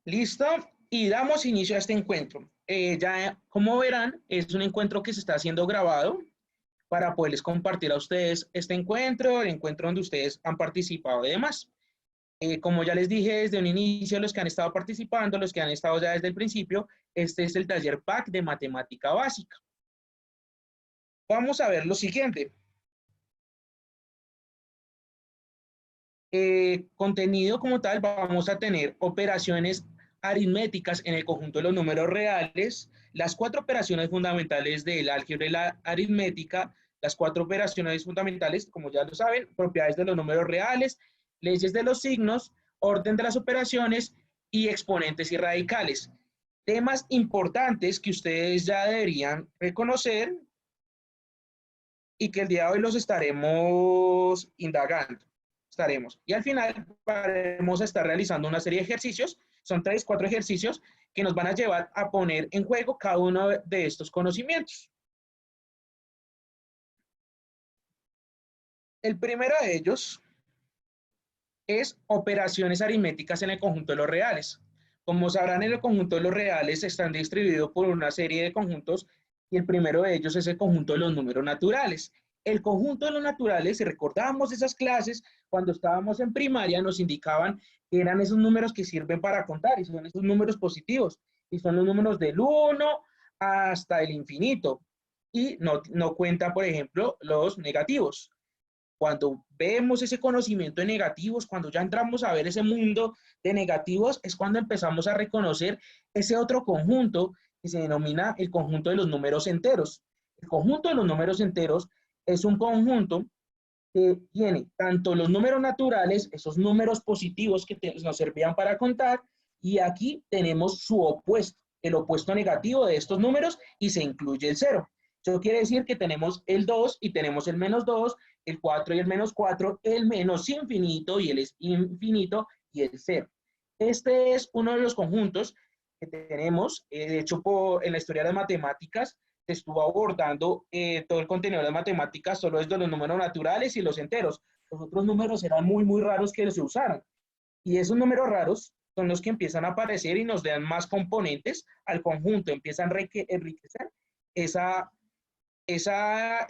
Listo, y damos inicio a este encuentro. Ya, como verán, es un encuentro que se está haciendo grabado para poderles compartir a ustedes este encuentro, el encuentro donde ustedes han participado y demás. Como ya les dije desde un inicio, los que han estado participando, los que han estado ya desde el principio, este es el taller PAC de matemática básica. Vamos a ver lo siguiente. Contenido como tal, vamos a tener operaciones aritméticas en el conjunto de los números reales, las 4 operaciones fundamentales del álgebra y la aritmética, las 4 operaciones fundamentales, como ya lo saben, propiedades de los números reales, leyes de los signos, orden de las operaciones y exponentes y radicales. Temas importantes que ustedes ya deberían reconocer y que el día de hoy los estaremos indagando. Y al final vamos a estar realizando una serie de ejercicios, son 3, 4 ejercicios que nos van a llevar a poner en juego cada uno de estos conocimientos. El primero de ellos es operaciones aritméticas en el conjunto de los reales. Como sabrán, en el conjunto de los reales están distribuidos por una serie de conjuntos y el primero de ellos es el conjunto de los números naturales. El conjunto de los naturales, si recordamos esas clases, cuando estábamos en primaria nos indicaban que eran esos números que sirven para contar y son esos números positivos y son los números del 1 hasta el infinito y no cuenta, por ejemplo, los negativos. Cuando vemos ese conocimiento de negativos, cuando ya entramos a ver ese mundo de negativos, es cuando empezamos a reconocer ese otro conjunto que se denomina el conjunto de los números enteros. El conjunto de los números enteros es un conjunto que tiene tanto los números naturales, esos números positivos que nos servían para contar, y aquí tenemos su opuesto, el opuesto negativo de estos números, y se incluye el cero. Eso quiere decir que tenemos el 2 y tenemos el menos 2, el 4 y el menos 4, el menos infinito y el es infinito y el 0. Este es uno de los conjuntos que tenemos, de hecho en la historia de las matemáticas se estuvo abordando todo el contenido de las matemáticas solo desde los números naturales y los enteros. Los otros números eran muy, muy raros que se usaran. Y esos números raros son los que empiezan a aparecer y nos dan más componentes al conjunto, empiezan a enriquecer esa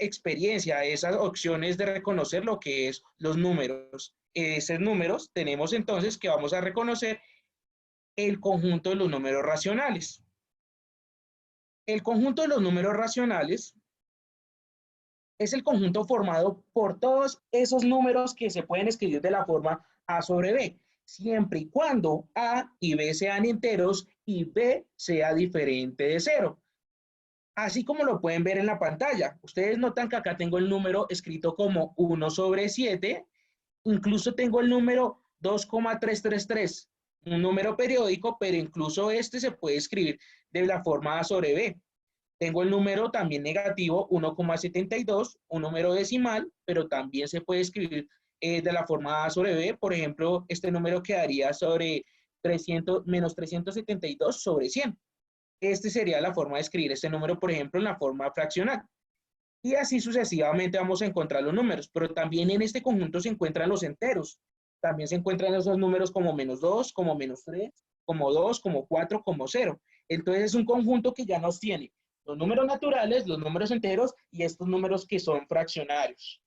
experiencia, esas opciones de reconocer lo que es los números. Esos números tenemos entonces que vamos a reconocer el conjunto de los números racionales. El conjunto de los números racionales es el conjunto formado por todos esos números que se pueden escribir de la forma A sobre B, siempre y cuando A y B sean enteros y B sea diferente de 0. Así como lo pueden ver en la pantalla. Ustedes notan que acá tengo el número escrito como 1 sobre 7, incluso tengo el número 2,333, un número periódico, pero incluso este se puede escribir de la forma A sobre B. Tengo el número también negativo 1,72, un número decimal, pero también se puede escribir de la forma A sobre B. Por ejemplo, este número quedaría sobre 300, menos 372 sobre 100. Este sería la forma de escribir este número, por ejemplo, en la forma fraccional. Y así sucesivamente vamos a encontrar los números, pero también en este conjunto se encuentran los enteros. También se encuentran esos números como menos 2, como menos 3, como 2, como 4, como 0. Entonces es un conjunto que ya nos tiene los números naturales, los números enteros y estos números que son fraccionarios.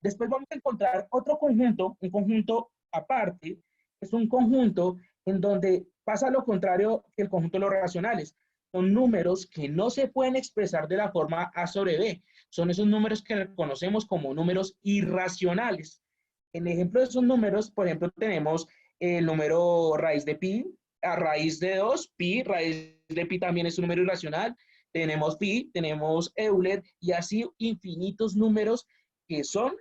Después vamos a encontrar otro conjunto, un conjunto aparte, es un conjunto en donde pasa lo contrario que el conjunto de los racionales. Son números que no se pueden expresar de la forma A sobre B. Son esos números que conocemos como números irracionales. En ejemplo de esos números, por ejemplo, tenemos el número raíz de pi, a raíz de 2, pi, raíz de pi también es un número irracional. Tenemos pi, tenemos Euler y así infinitos números que son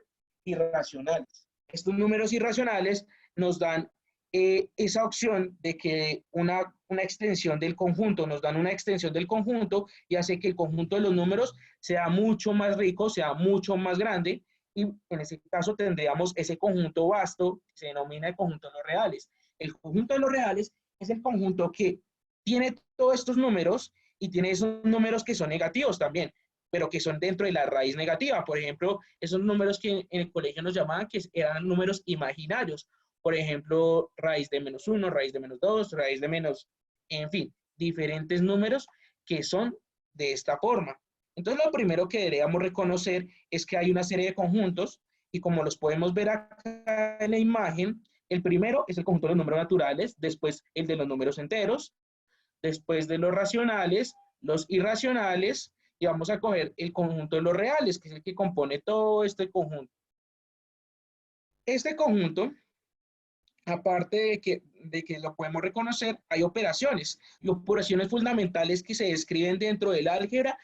irracionales. Estos números irracionales nos dan esa opción de que una extensión del conjunto, nos dan una extensión del conjunto y hace que el conjunto de los números sea mucho más rico, sea mucho más grande y en ese caso tendríamos ese conjunto vasto que se denomina el conjunto de los reales. El conjunto de los reales es el conjunto que tiene todos estos números y tiene esos números que son negativos también, pero que son dentro de la raíz negativa. Por ejemplo, esos números que en el colegio nos llamaban que eran números imaginarios por ejemplo, raíz de menos 1, raíz de menos 2, raíz de menos, en fin, diferentes números que son de esta forma. Entonces, lo primero que deberíamos reconocer es que hay una serie de conjuntos y como los podemos ver acá en la imagen, el primero es el conjunto de los números naturales, después el de los números enteros, después de los racionales, los irracionales, y vamos a coger el conjunto de los reales, que es el que compone todo este conjunto. Este conjunto, aparte de que lo podemos reconocer, hay operaciones, y operaciones fundamentales que se describen dentro del álgebra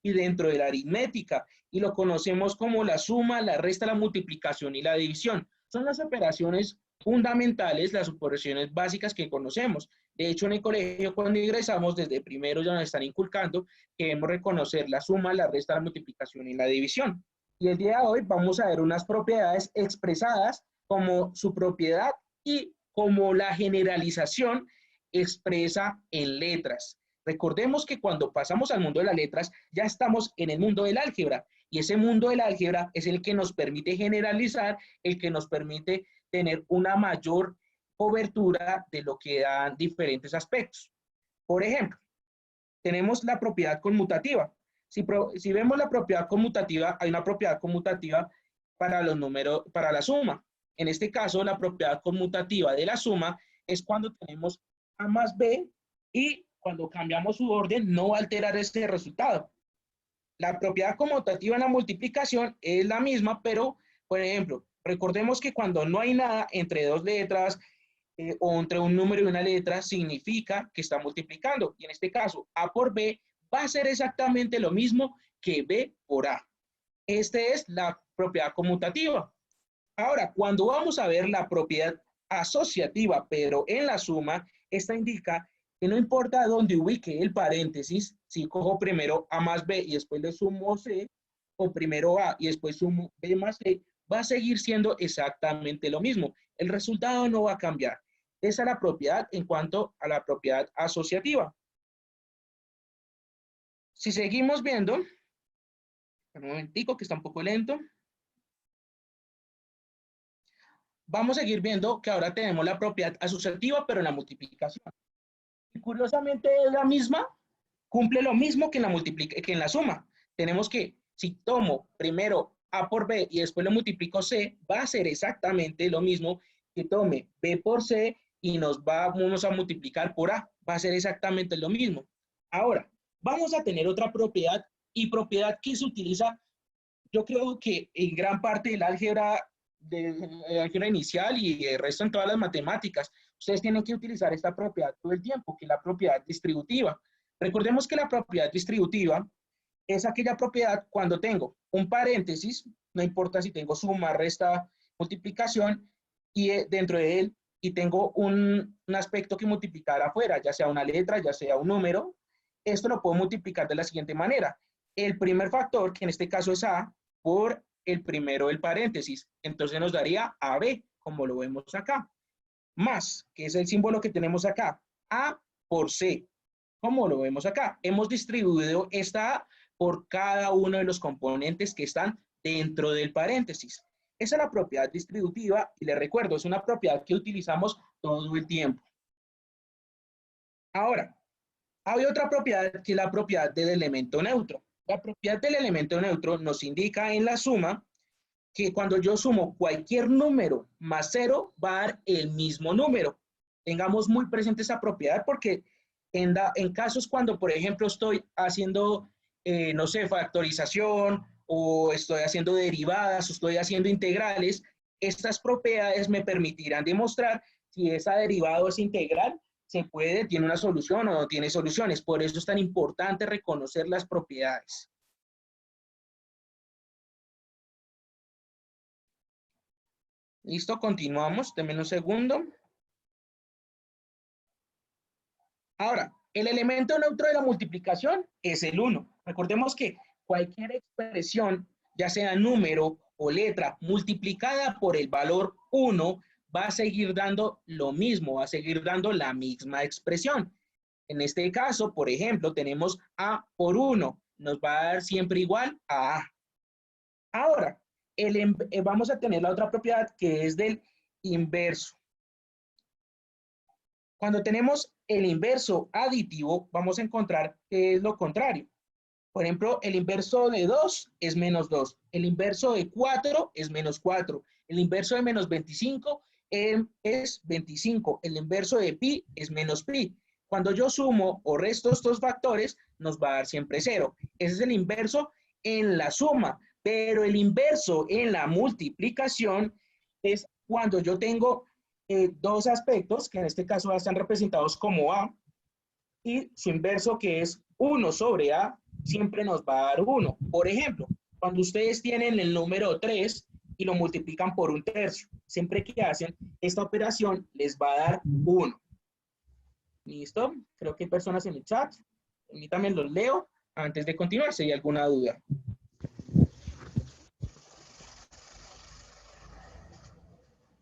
y dentro de la aritmética, y lo conocemos como la suma, la resta, la multiplicación y la división. Son las operaciones fundamentales, las operaciones básicas que conocemos. De hecho, en el colegio, cuando ingresamos, desde primero ya nos están inculcando que debemos reconocer la suma, la resta, la multiplicación y la división. Y el día de hoy vamos a ver unas propiedades expresadas como su propiedad y como la generalización expresa en letras. Recordemos que cuando pasamos al mundo de las letras, ya estamos en el mundo del álgebra, y ese mundo del álgebra es el que nos permite generalizar, el que nos permite tener una mayor cobertura de lo que dan diferentes aspectos. Por ejemplo, tenemos la propiedad conmutativa. Si vemos la propiedad conmutativa, hay una propiedad conmutativa para los números, para la suma. En este caso, la propiedad conmutativa de la suma es cuando tenemos a más b y cuando cambiamos su orden no va a alterar este resultado. La propiedad conmutativa en la multiplicación es la misma, pero, por ejemplo, recordemos que cuando no hay nada entre dos letras o entre un número y una letra, significa que está multiplicando. Y en este caso, A por B va a ser exactamente lo mismo que B por A. Esta es la propiedad conmutativa. Ahora, cuando vamos a ver la propiedad asociativa, pero en la suma, esta indica que no importa dónde ubique el paréntesis, si cojo primero A más B y después le sumo C, o primero A y después sumo B más C, va a seguir siendo exactamente lo mismo. El resultado no va a cambiar. Esa es la propiedad en cuanto a la propiedad asociativa. Si seguimos viendo, un momentico que está un poco lento. Vamos a seguir viendo que ahora tenemos la propiedad asociativa, pero en la multiplicación. Y curiosamente es la misma, cumple lo mismo que en la suma. Tenemos que, si tomo primero A por B y después lo multiplico C, va a ser exactamente lo mismo que tome B por C y vamos a multiplicar por A. Va a ser exactamente lo mismo. Ahora, vamos a tener otra propiedad, y propiedad que se utiliza, yo creo que en gran parte del álgebra, de álgebra inicial y el resto en todas las matemáticas, ustedes tienen que utilizar esta propiedad todo el tiempo, que es la propiedad distributiva. Recordemos que la propiedad distributiva es aquella propiedad cuando tengo un paréntesis, no importa si tengo suma, resta, multiplicación, y dentro de él, y tengo un aspecto que multiplicar afuera, ya sea una letra, ya sea un número, esto lo puedo multiplicar de la siguiente manera. El primer factor, que en este caso es A, por el primero del paréntesis. Entonces nos daría AB, como lo vemos acá. Más, que es el símbolo que tenemos acá, A por C, como lo vemos acá. Hemos distribuido esta A por cada uno de los componentes que están dentro del paréntesis. Esa es la propiedad distributiva y les recuerdo, es una propiedad que utilizamos todo el tiempo. Ahora, hay otra propiedad que es la propiedad del elemento neutro. La propiedad del elemento neutro nos indica en la suma que cuando yo sumo cualquier número más 0 va a dar el mismo número. Tengamos muy presente esa propiedad porque en casos cuando, por ejemplo, estoy haciendo, no sé, factorización o estoy haciendo derivadas o estoy haciendo integrales, estas propiedades me permitirán demostrar si esa derivada o esa integral se puede, tiene una solución o no tiene soluciones. Por eso es tan importante reconocer las propiedades. Listo, continuamos. Denme un segundo. Ahora, el elemento neutro de la multiplicación es el 1. Recordemos que cualquier expresión, ya sea número o letra, multiplicada por el valor 1, va a seguir dando lo mismo, va a seguir dando la misma expresión. En este caso, por ejemplo, tenemos A por 1, nos va a dar siempre igual a A. Ahora, vamos a tener la otra propiedad que es del inverso. Cuando tenemos el inverso aditivo, vamos a encontrar que es lo contrario. Por ejemplo, el inverso de 2 es menos 2. El inverso de 4 es menos 4. El inverso de menos 25 es 25. El inverso de pi es menos pi. Cuando yo sumo o resto estos factores, nos va a dar siempre 0. Ese es el inverso en la suma. Pero el inverso en la multiplicación es cuando yo tengo dos aspectos, que en este caso están representados como a, y su inverso, que es 1 sobre a, siempre nos va a dar 1. Por ejemplo, cuando ustedes tienen el número 3 y lo multiplican por 1/3, siempre que hacen esta operación les va a dar 1. ¿Listo? Creo que hay personas en el chat. Permítanme los leo antes de continuar si hay alguna duda.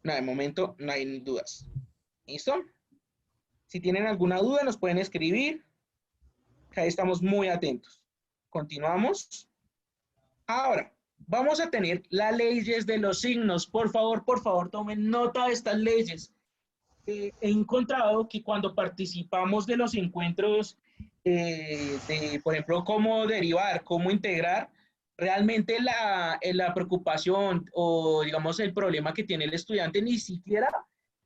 No, de momento no hay dudas. ¿Listo? Si tienen alguna duda nos pueden escribir. Ahí estamos muy atentos. Continuamos. Ahora, vamos a tener las leyes de los signos. Por favor, tomen nota de estas leyes. He encontrado que cuando participamos de los encuentros por ejemplo, cómo derivar, cómo integrar, realmente la preocupación o, digamos, el problema que tiene el estudiante ni siquiera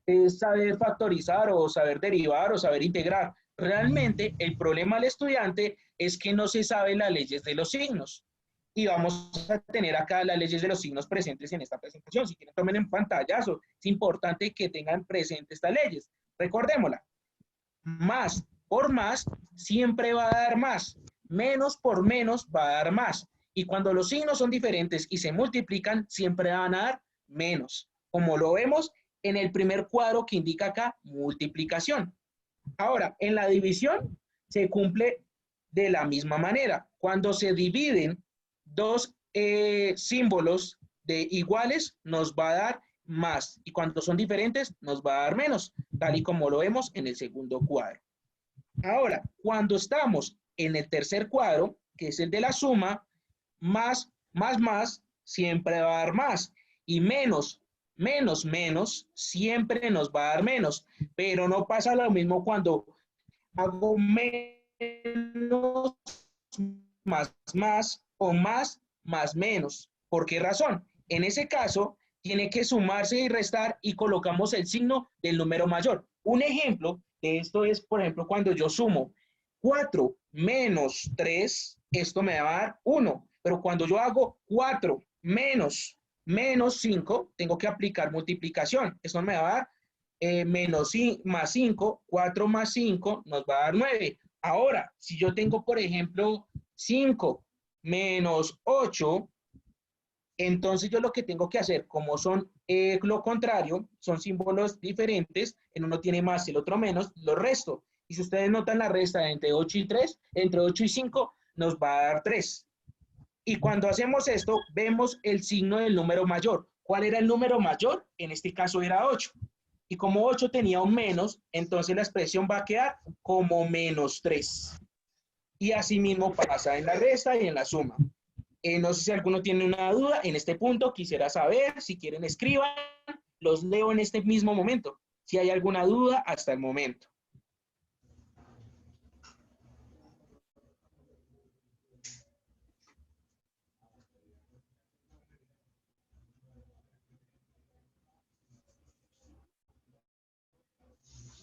es saber factorizar o saber derivar o saber integrar. Realmente el problema del estudiante es que no se sabe las leyes de los signos. Y vamos a tener acá las leyes de los signos presentes en esta presentación. Si quieren, tomen en pantallazo. Es importante que tengan presentes estas leyes. Recordémosla. Más por más siempre va a dar más. Menos por menos va a dar más. Y cuando los signos son diferentes y se multiplican, siempre van a dar menos. Como lo vemos en el primer cuadro que indica acá, multiplicación. Ahora, en la división se cumple de la misma manera. Cuando se dividen dos símbolos de iguales, nos va a dar más. Y cuando son diferentes, nos va a dar menos, tal y como lo vemos en el segundo cuadro. Ahora, cuando estamos en el tercer cuadro, que es el de la suma, más, siempre va a dar más. Y menos, siempre nos va a dar menos. Pero no pasa lo mismo cuando hago menos, más o más menos. ¿Por qué razón? En ese caso, tiene que sumarse y restar y colocamos el signo del número mayor. Un ejemplo de esto es, por ejemplo, cuando yo sumo 4 menos 3, esto me va a dar 1. Pero cuando yo hago 4 menos 5, tengo que aplicar multiplicación. Esto me va a dar más 5, 4 más 5 nos va a dar 9. Ahora, si yo tengo, por ejemplo, 5 menos 8, entonces yo lo que tengo que hacer, como son lo contrario, son símbolos diferentes, en uno tiene más y el otro menos, lo resto. Y si ustedes notan la resta entre 8 y 3, entre 8 y 5, nos va a dar 3. Y cuando hacemos esto, vemos el signo del número mayor. ¿Cuál era el número mayor? En este caso era 8. Y como 8 tenía un menos, entonces la expresión va a quedar como menos 3. Y así mismo pasa en la resta y en la suma. No sé si alguno tiene una duda en este punto, quisiera saber, si quieren escriban, los leo en este mismo momento, si hay alguna duda hasta el momento.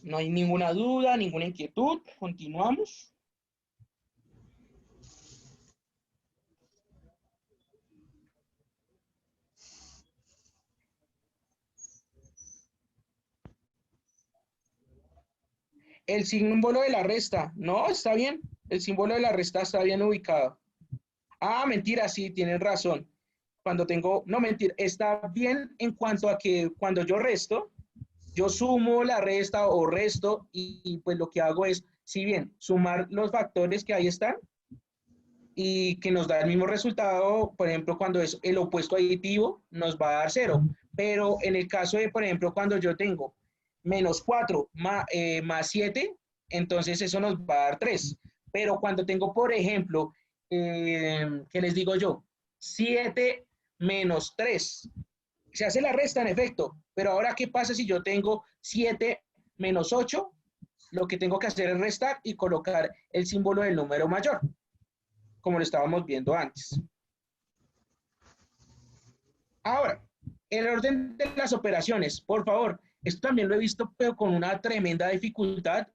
No hay ninguna duda, ninguna inquietud, continuamos. El símbolo de la resta, no, está bien, el símbolo de la resta está bien ubicado. Ah, mentira, sí, tienen razón. Cuando tengo, no, mentira, está bien en cuanto a que cuando yo resto, yo sumo la resta o resto y pues lo que hago es, si bien sumar los factores que ahí están y que nos da el mismo resultado, por ejemplo, cuando es el opuesto aditivo, nos va a dar 0. Pero en el caso de, por ejemplo, cuando yo tengo menos 4 más 7, entonces eso nos va a dar 3. Pero cuando tengo, por ejemplo, ¿qué les digo yo? 7 menos 3. Se hace la resta en efecto, pero ahora ¿qué pasa si yo tengo 7 menos 8? Lo que tengo que hacer es restar y colocar el símbolo del número mayor, como lo estábamos viendo antes. Ahora, el orden de las operaciones, por favor, esto también lo he visto, pero con una tremenda dificultad,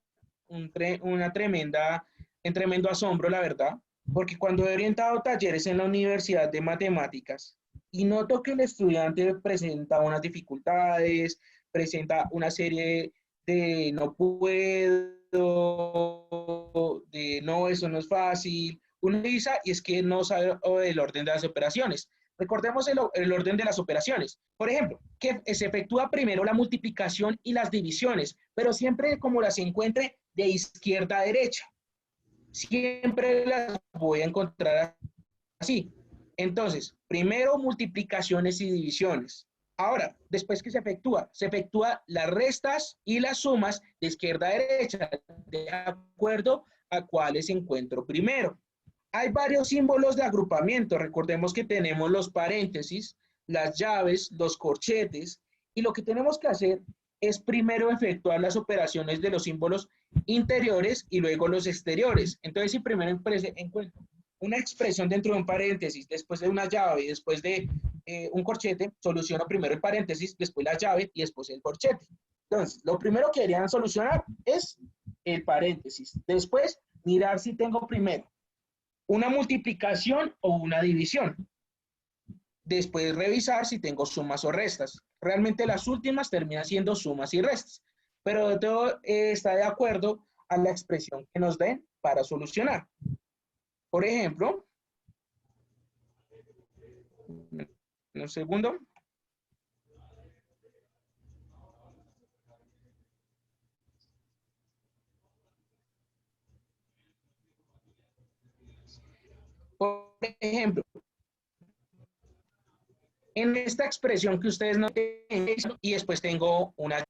un tremendo asombro, la verdad, porque cuando he orientado talleres en la Universidad de Matemáticas y noto que el estudiante presenta unas dificultades, presenta una serie de no puedo, de no, eso no es fácil, uno dice, y es que no sabe el orden de las operaciones. Recordemos el orden de las operaciones. Por ejemplo, que se efectúa primero la multiplicación y las divisiones, pero siempre como las encuentre de izquierda a derecha. Siempre las voy a encontrar así. Entonces, primero multiplicaciones y divisiones. Ahora, después que se efectúa las restas y las sumas de izquierda a derecha, de acuerdo a cuáles encuentro primero. Hay varios símbolos de agrupamiento. Recordemos que tenemos los paréntesis, las llaves, los corchetes, y lo que tenemos que hacer es primero efectuar las operaciones de los símbolos interiores y luego los exteriores. Entonces, si primero encuentro una expresión dentro de un paréntesis, después de una llave y después de un corchete, soluciono primero el paréntesis, después la llave y después el corchete. Entonces, lo primero que deberían solucionar es el paréntesis. Después, mirar si tengo primero una multiplicación o una división. Después revisar si tengo sumas o restas. Realmente las últimas terminan siendo sumas y restas, pero todo está de acuerdo a la expresión que nos den para solucionar. Por ejemplo, un segundo. Por ejemplo, en esta expresión que ustedes no tienen y después tengo una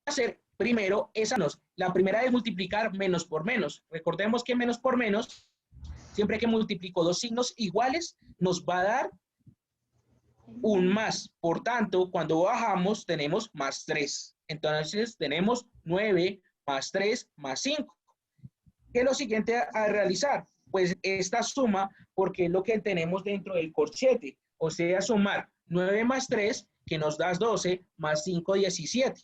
hacer primero esa menos. La primera es multiplicar menos por menos. Recordemos que menos por menos, siempre que multiplico dos signos iguales, nos va a dar un más. Por tanto, cuando bajamos tenemos más 3. Entonces tenemos 9 más 3 más 5. ¿Qué es lo siguiente a realizar? Pues esta suma, porque es lo que tenemos dentro del corchete. O sea, sumar 9 más 3, que nos da 12, más 5, 17.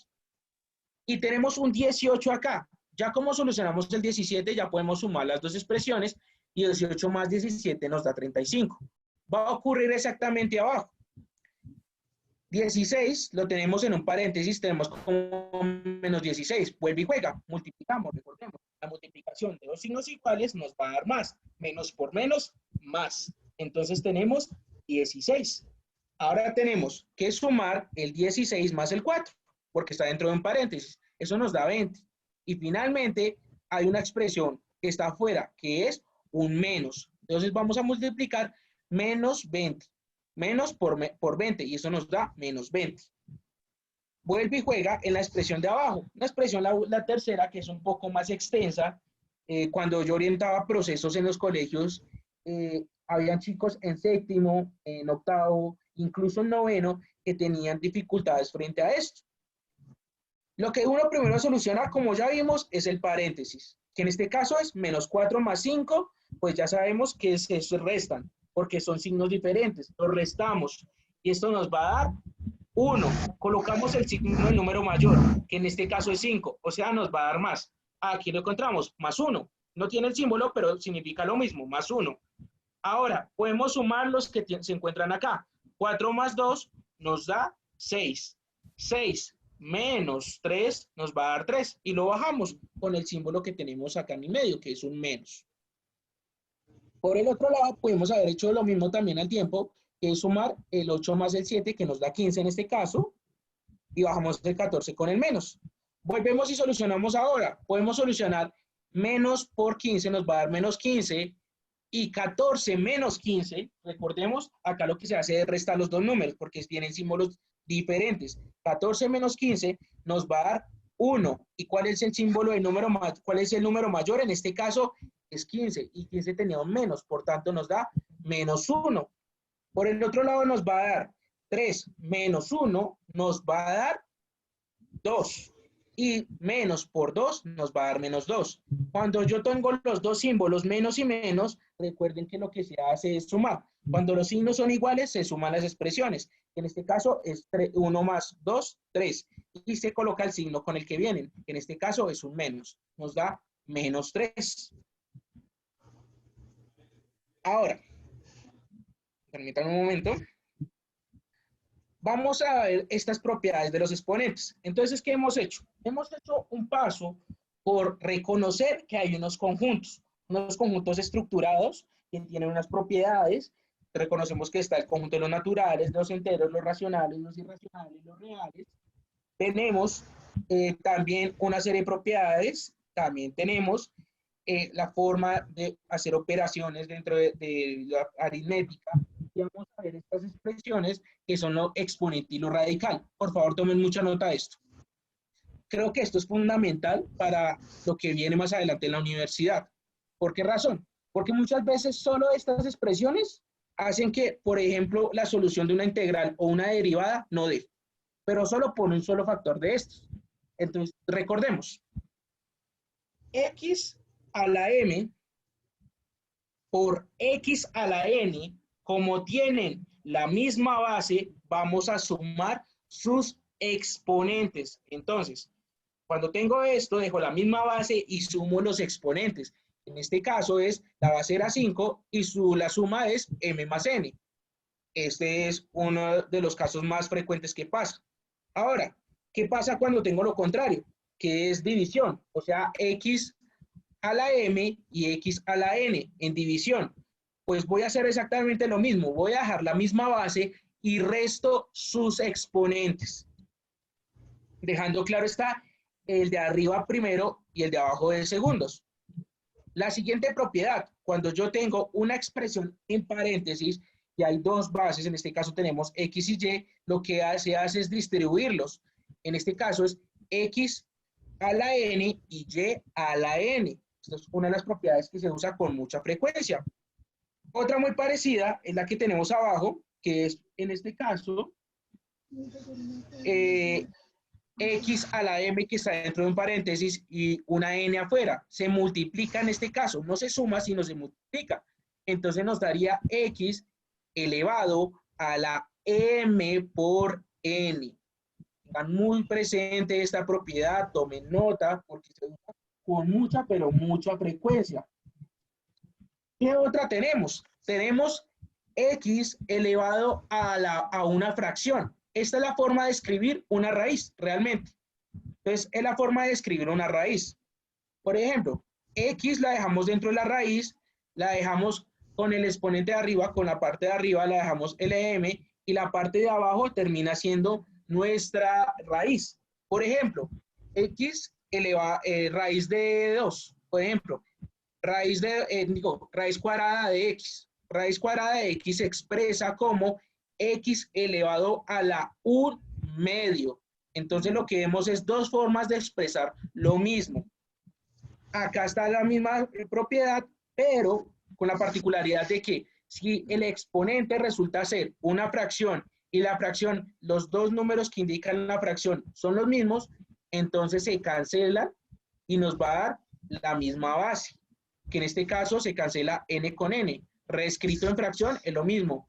Y tenemos un 18 acá. Ya como solucionamos el 17, ya podemos sumar las dos expresiones y 18 más 17 nos da 35. Va a ocurrir exactamente abajo. 16 lo tenemos en un paréntesis, tenemos como menos 16. Vuelve y juega, multiplicamos, recordemos. La multiplicación de dos signos iguales nos va a dar más. Menos por menos, más. Entonces tenemos 16. Ahora tenemos que sumar el 16 más el 4, porque está dentro de un paréntesis. Eso nos da 20. Y finalmente hay una expresión que está afuera, que es un menos. Entonces vamos a multiplicar menos 20. Menos por 20, y eso nos da menos 20. Vuelve y juega en la expresión de abajo. La expresión, la tercera, que es un poco más extensa. Cuando yo orientaba procesos en los colegios, habían chicos en séptimo, en octavo, incluso en noveno, que tenían dificultades frente a esto. Lo que uno primero soluciona, como ya vimos, es el paréntesis, que en este caso es menos 4 más 5, pues ya sabemos que se restan, porque son signos diferentes. Los restamos y esto nos va a dar 1. Colocamos el signo del número mayor, que en este caso es 5, o sea, nos va a dar más. Aquí lo encontramos, más 1. No tiene el símbolo, pero significa lo mismo, más 1. Ahora, podemos sumar los que se encuentran acá. 4 más 2 nos da 6. 6 menos 3 nos va a dar 3. Y lo bajamos con el símbolo que tenemos acá en el medio, que es un menos. Por el otro lado, podemos haber hecho lo mismo también al tiempo, que es sumar el 8 más el 7, que nos da 15 en este caso, y bajamos el 14 con el menos. Volvemos y solucionamos ahora. Podemos solucionar menos por 15, nos va a dar menos 15, y 14 menos 15, recordemos, acá lo que se hace es restar los dos números, porque tienen símbolos diferentes. 14 menos 15 nos va a dar 1. ¿Y cuál es el símbolo del número mayor? ¿Cuál es el número mayor? En este caso es 15, y 15 tenía un menos, por tanto nos da menos 1. Por el otro lado nos va a dar 3 menos 1 nos va a dar 2. Y menos por 2 nos va a dar menos 2. Cuando yo tengo los dos símbolos, menos y menos, recuerden que lo que se hace es sumar. Cuando los signos son iguales, se suman las expresiones. En este caso es 1 más 2, 3. Y se coloca el signo con el que vienen. En este caso es un menos. Nos da menos 3. Ahora, permítanme un momento. Vamos a ver estas propiedades de los exponentes. Entonces, ¿qué hemos hecho? Hemos hecho un paso por reconocer que hay unos conjuntos estructurados que tienen unas propiedades. Reconocemos que está el conjunto de los naturales, los enteros, los racionales, los irracionales, los reales. Tenemos también una serie de propiedades. También tenemos la forma de hacer operaciones dentro de la aritmética. Y vamos a ver estas expresiones que son lo exponente y lo radical. Por favor, tomen mucha nota de esto. Creo que esto es fundamental para lo que viene más adelante en la universidad. ¿Por qué razón? Porque muchas veces solo estas expresiones hacen que, por ejemplo, la solución de una integral o una derivada no dé, pero solo por un solo factor de estos. Entonces, recordemos, x a la m por x a la n, como tienen la misma base, vamos a sumar sus exponentes. Entonces, cuando tengo esto, dejo la misma base y sumo los exponentes. En este caso es, la base era 5 y la suma es m más n. Este es uno de los casos más frecuentes que pasa. Ahora, ¿qué pasa cuando tengo lo contrario? Que es división, o sea, x a la m y x a la n en división. Pues voy a hacer exactamente lo mismo. Voy a dejar la misma base y resto sus exponentes. Dejando claro está el de arriba primero y el de abajo de segundos. La siguiente propiedad, cuando yo tengo una expresión en paréntesis y hay dos bases, en este caso tenemos x y y, lo que se hace es distribuirlos. En este caso es x a la n y y a la n. Esta es una de las propiedades que se usa con mucha frecuencia. Otra muy parecida es la que tenemos abajo, que es en este caso x a la m que está dentro de un paréntesis y una n afuera. Se multiplica en este caso, no se suma, sino se multiplica. Entonces nos daría x elevado a la m por n. Están muy presente esta propiedad, tomen nota, porque se usa con mucha, pero mucha frecuencia. ¿Qué otra tenemos? Tenemos x elevado a una fracción. Esta es la forma de escribir una raíz, realmente. Entonces, es la forma de escribir una raíz. Por ejemplo, x la dejamos dentro de la raíz, la dejamos con el exponente de arriba, con la parte de arriba la dejamos LM y la parte de abajo termina siendo nuestra raíz. Por ejemplo, x raíz de 2, por ejemplo, raíz cuadrada de x. Raíz cuadrada de x se expresa como x elevado a la 1 medio. Entonces lo que vemos es dos formas de expresar lo mismo. Acá está la misma propiedad, pero con la particularidad de que si el exponente resulta ser una fracción y la fracción, los dos números que indican la fracción son los mismos, entonces se cancelan y nos va a dar la misma base, que en este caso se cancela n con n. Reescrito en fracción es lo mismo.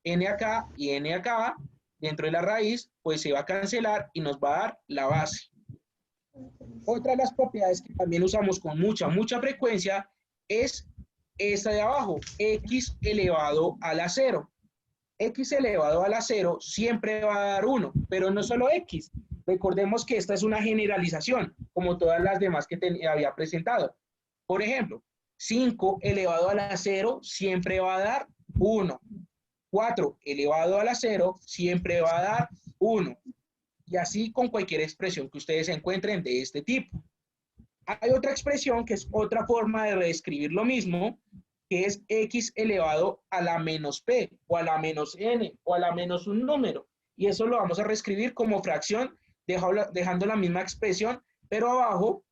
N acá y n acá, dentro de la raíz, pues se va a cancelar y nos va a dar la base. Otra de las propiedades que también usamos con mucha frecuencia es esta de abajo, x elevado a la 0. X elevado a la 0 siempre va a dar 1, pero no solo x. Recordemos que esta es una generalización, como todas las demás que había presentado. Por ejemplo, 5 elevado a la 0 siempre va a dar 1. 4 elevado a la 0 siempre va a dar 1. Y así con cualquier expresión que ustedes encuentren de este tipo. Hay otra expresión que es otra forma de reescribir lo mismo, que es x elevado a la menos p, o a la menos n, o a la menos un número. Y eso lo vamos a reescribir como fracción, dejando la misma expresión, pero abajo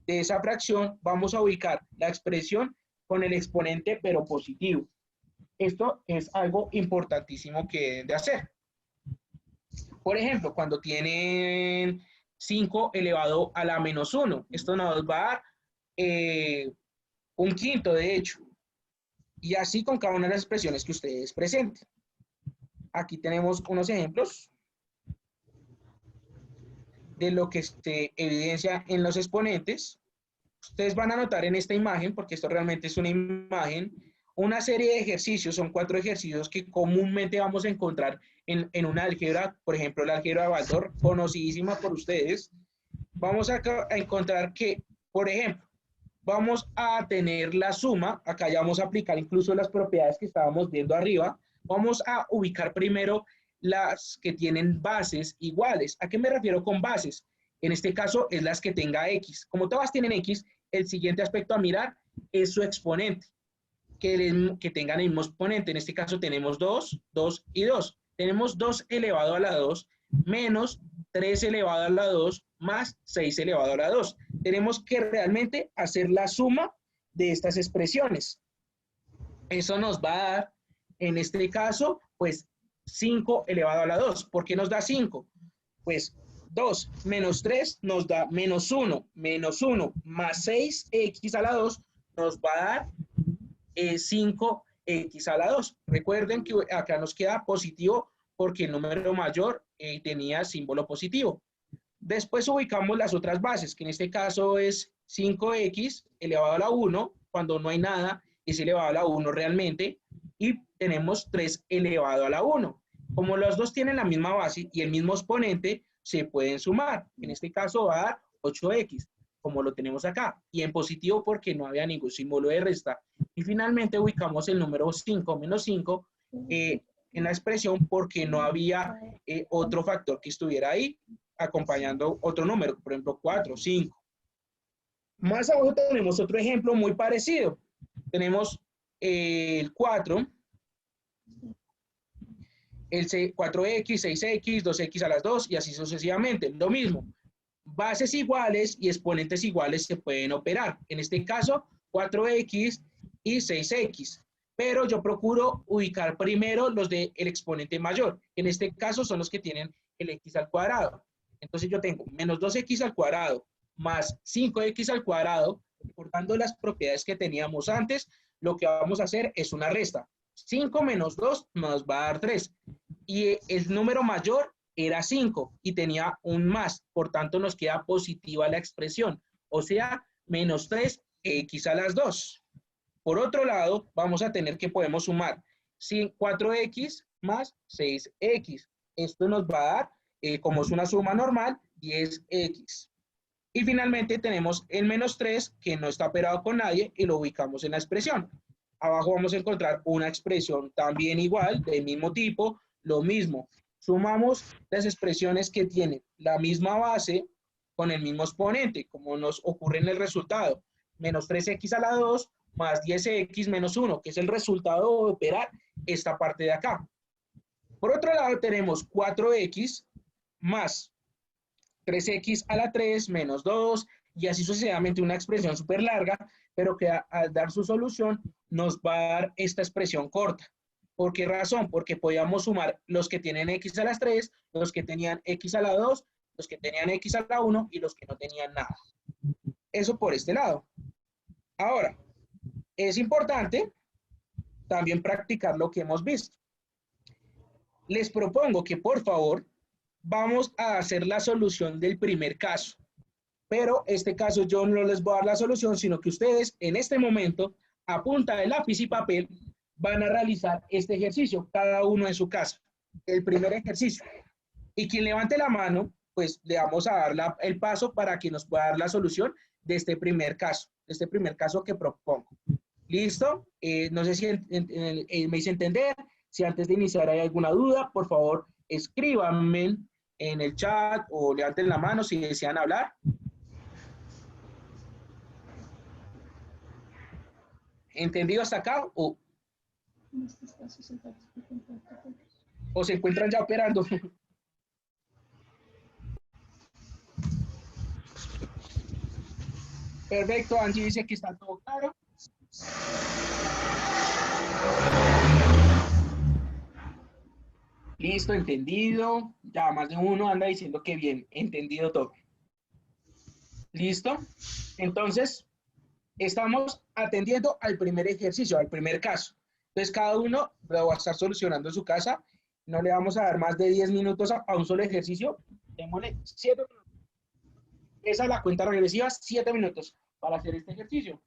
de esa fracción vamos a ubicar la expresión con el exponente, pero positivo. Esto es algo importantísimo que deben de hacer. Por ejemplo, cuando tienen 5 elevado a la menos 1, esto nos va a dar un quinto, de hecho. Y así con cada una de las expresiones que ustedes presenten. Aquí tenemos unos ejemplos de lo que se evidencia en los exponentes. Ustedes van a notar en esta imagen, porque esto realmente es una imagen, una serie de ejercicios, son 4 ejercicios que comúnmente vamos a encontrar en una álgebra, por ejemplo, la álgebra de Baldor, conocidísima por ustedes. Vamos a encontrar que, por ejemplo, vamos a tener la suma, acá ya vamos a aplicar incluso las propiedades que estábamos viendo arriba, vamos a ubicar primero las que tienen bases iguales. ¿A qué me refiero con bases? En este caso es las que tenga X. Como todas tienen X, el siguiente aspecto a mirar es su exponente, que tengan el mismo exponente. En este caso tenemos 2, 2 y 2. Tenemos 2 elevado a la 2 menos 3 elevado a la 2 más 6 elevado a la 2. Tenemos que realmente hacer la suma de estas expresiones. Eso nos va a dar, en este caso, pues 5 elevado a la 2. ¿Por qué nos da 5? Pues 2 menos 3 nos da menos 1 más 6x a la 2 nos va a dar 5x a la 2. Recuerden que acá nos queda positivo porque el número mayor tenía símbolo positivo. Después ubicamos las otras bases, que en este caso es 5x elevado a la 1, cuando no hay nada, es elevado a la 1 realmente, y tenemos 3 elevado a la 1. Como los dos tienen la misma base y el mismo exponente, se pueden sumar. En este caso va a dar 8x, como lo tenemos acá, y en positivo porque no había ningún símbolo de resta. Y finalmente ubicamos el número 5 menos 5 en la expresión porque no había otro factor que estuviera ahí acompañando otro número, por ejemplo 4, 5. Más abajo tenemos otro ejemplo muy parecido. Tenemos el 4, el 4x, 6x, 2x a las 2 y así sucesivamente. Lo mismo, bases iguales y exponentes iguales se pueden operar. En este caso, 4x y 6x. Pero yo procuro ubicar primero los del exponente mayor. En este caso son los que tienen el x al cuadrado. Entonces yo tengo menos 2x al cuadrado más 5x al cuadrado, recordando las propiedades que teníamos antes, lo que vamos a hacer es una resta. 5 menos 2 nos va a dar 3. Y el número mayor era 5 y tenía un más, por tanto nos queda positiva la expresión, o sea, menos 3x a las 2. Por otro lado, vamos a tener que podemos sumar 4x más 6x. Esto nos va a dar, como es una suma normal, 10x. Y finalmente tenemos el menos 3 que no está operado con nadie y lo ubicamos en la expresión. Abajo vamos a encontrar una expresión también igual, del mismo tipo, lo mismo. Sumamos las expresiones que tienen la misma base con el mismo exponente, como nos ocurre en el resultado. Menos 3x a la 2 más 10x menos 1, que es el resultado de operar esta parte de acá. Por otro lado tenemos 4x más 3x a la 3 menos 2 y así sucesivamente, una expresión súper larga, pero que al dar su solución nos va a dar esta expresión corta. ¿Por qué razón? Porque podíamos sumar los que tienen x a las 3, los que tenían x a la 2, los que tenían x a la 1 y los que no tenían nada. Eso por este lado. Ahora, es importante también practicar lo que hemos visto. Les propongo que por favor vamos a hacer la solución del primer caso. Pero este caso yo no les voy a dar la solución, sino que ustedes en este momento, a punta de lápiz y papel, van a realizar este ejercicio, cada uno en su casa. El primer ejercicio. Y quien levante la mano, pues le vamos a dar el paso para que nos pueda dar la solución de este primer caso que propongo. ¿Listo? No sé si me hice entender. Si antes de iniciar hay alguna duda, por favor, escríbanme en el chat o levanten la mano si desean hablar. ¿Entendido hasta acá? ¿O se encuentran ya operando? Perfecto, Angie dice que está todo claro. Listo, entendido. Ya más de uno anda diciendo que bien, entendido todo. ¿Listo? Entonces, estamos atendiendo al primer ejercicio, al primer caso. Entonces, cada uno lo va a estar solucionando en su casa. No le vamos a dar más de 10 minutos a un solo ejercicio. Démosle 7 minutos. Esa es la cuenta regresiva, 7 minutos para hacer este ejercicio.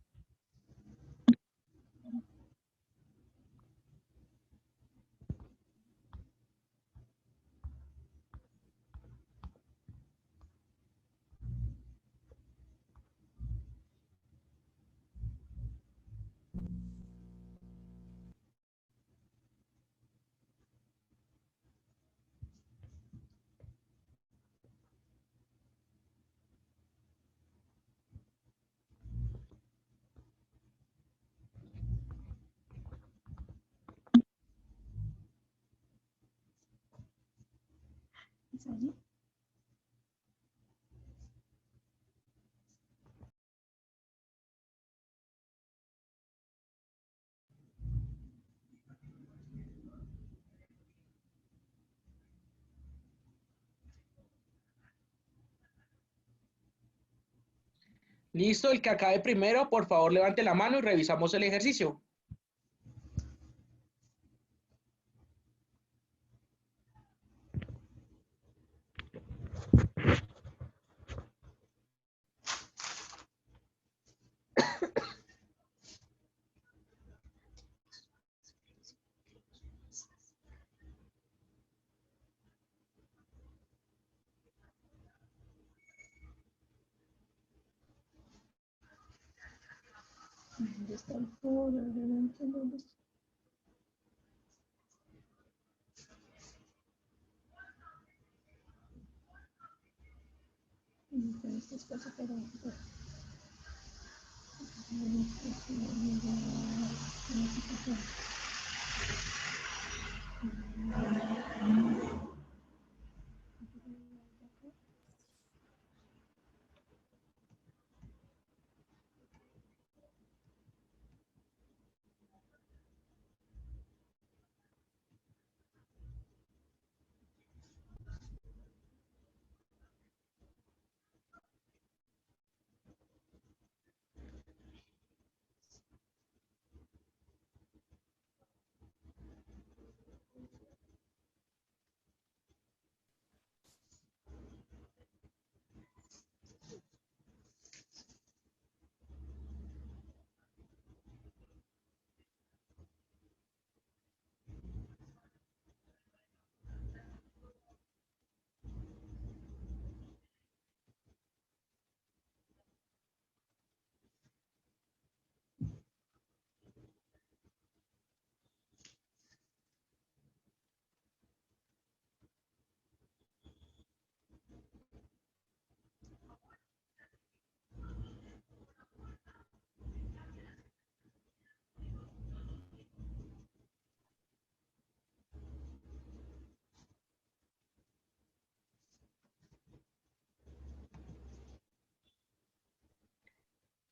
Listo, el que acabe primero, por favor, levante la mano y revisamos el ejercicio. ¿Dónde está el foro? ¿Dónde está? Este espacio para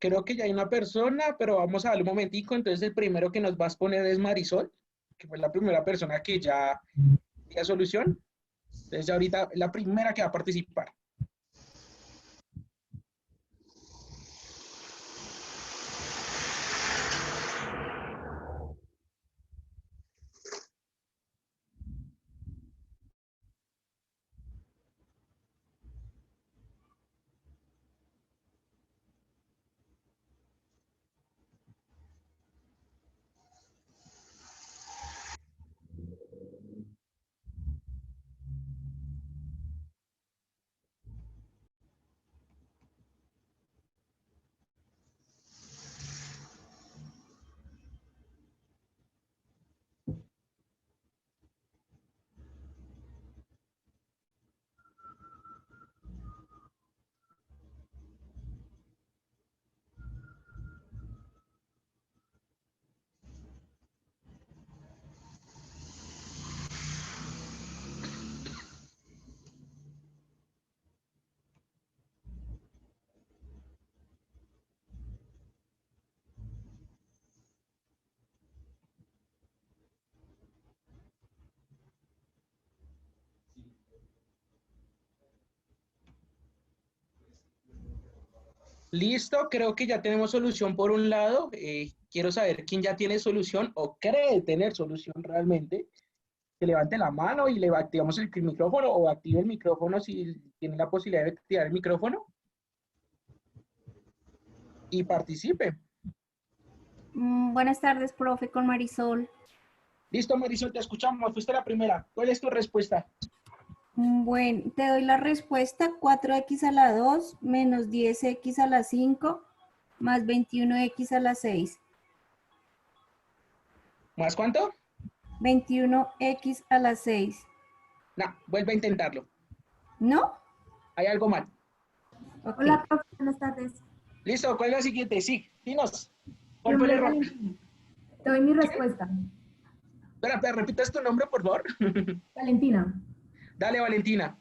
Creo que ya hay una persona, pero vamos a darle un momentico. Entonces, el primero que nos va a exponer es Marisol, que fue la primera persona que ya dio solución. Entonces, ya ahorita es la primera que va a participar. Listo, creo que ya tenemos solución por un lado. Quiero saber quién ya tiene solución o cree tener solución realmente. Que levante la mano y le activamos el micrófono o active el micrófono si tiene la posibilidad de activar el micrófono y participe. Buenas tardes, profe, con Marisol. Listo, Marisol, te escuchamos. Fuiste la primera. ¿Cuál es tu respuesta? Bueno, te doy la respuesta: 4x a la 2 menos 10x a la 5 más 21x a la 6. ¿Más cuánto? 21x a la 6. No, vuelve a intentarlo. ¿No? Hay algo mal. Ok. Hola, profe, buenas tardes. Listo, ¿cuál es la siguiente? Sí, dinos. Mi ¿Cuál fue el nombre es error? Valentina. Te doy mi respuesta. Espera, ¿repitas tu nombre, por favor? Valentina. Dale, Valentina.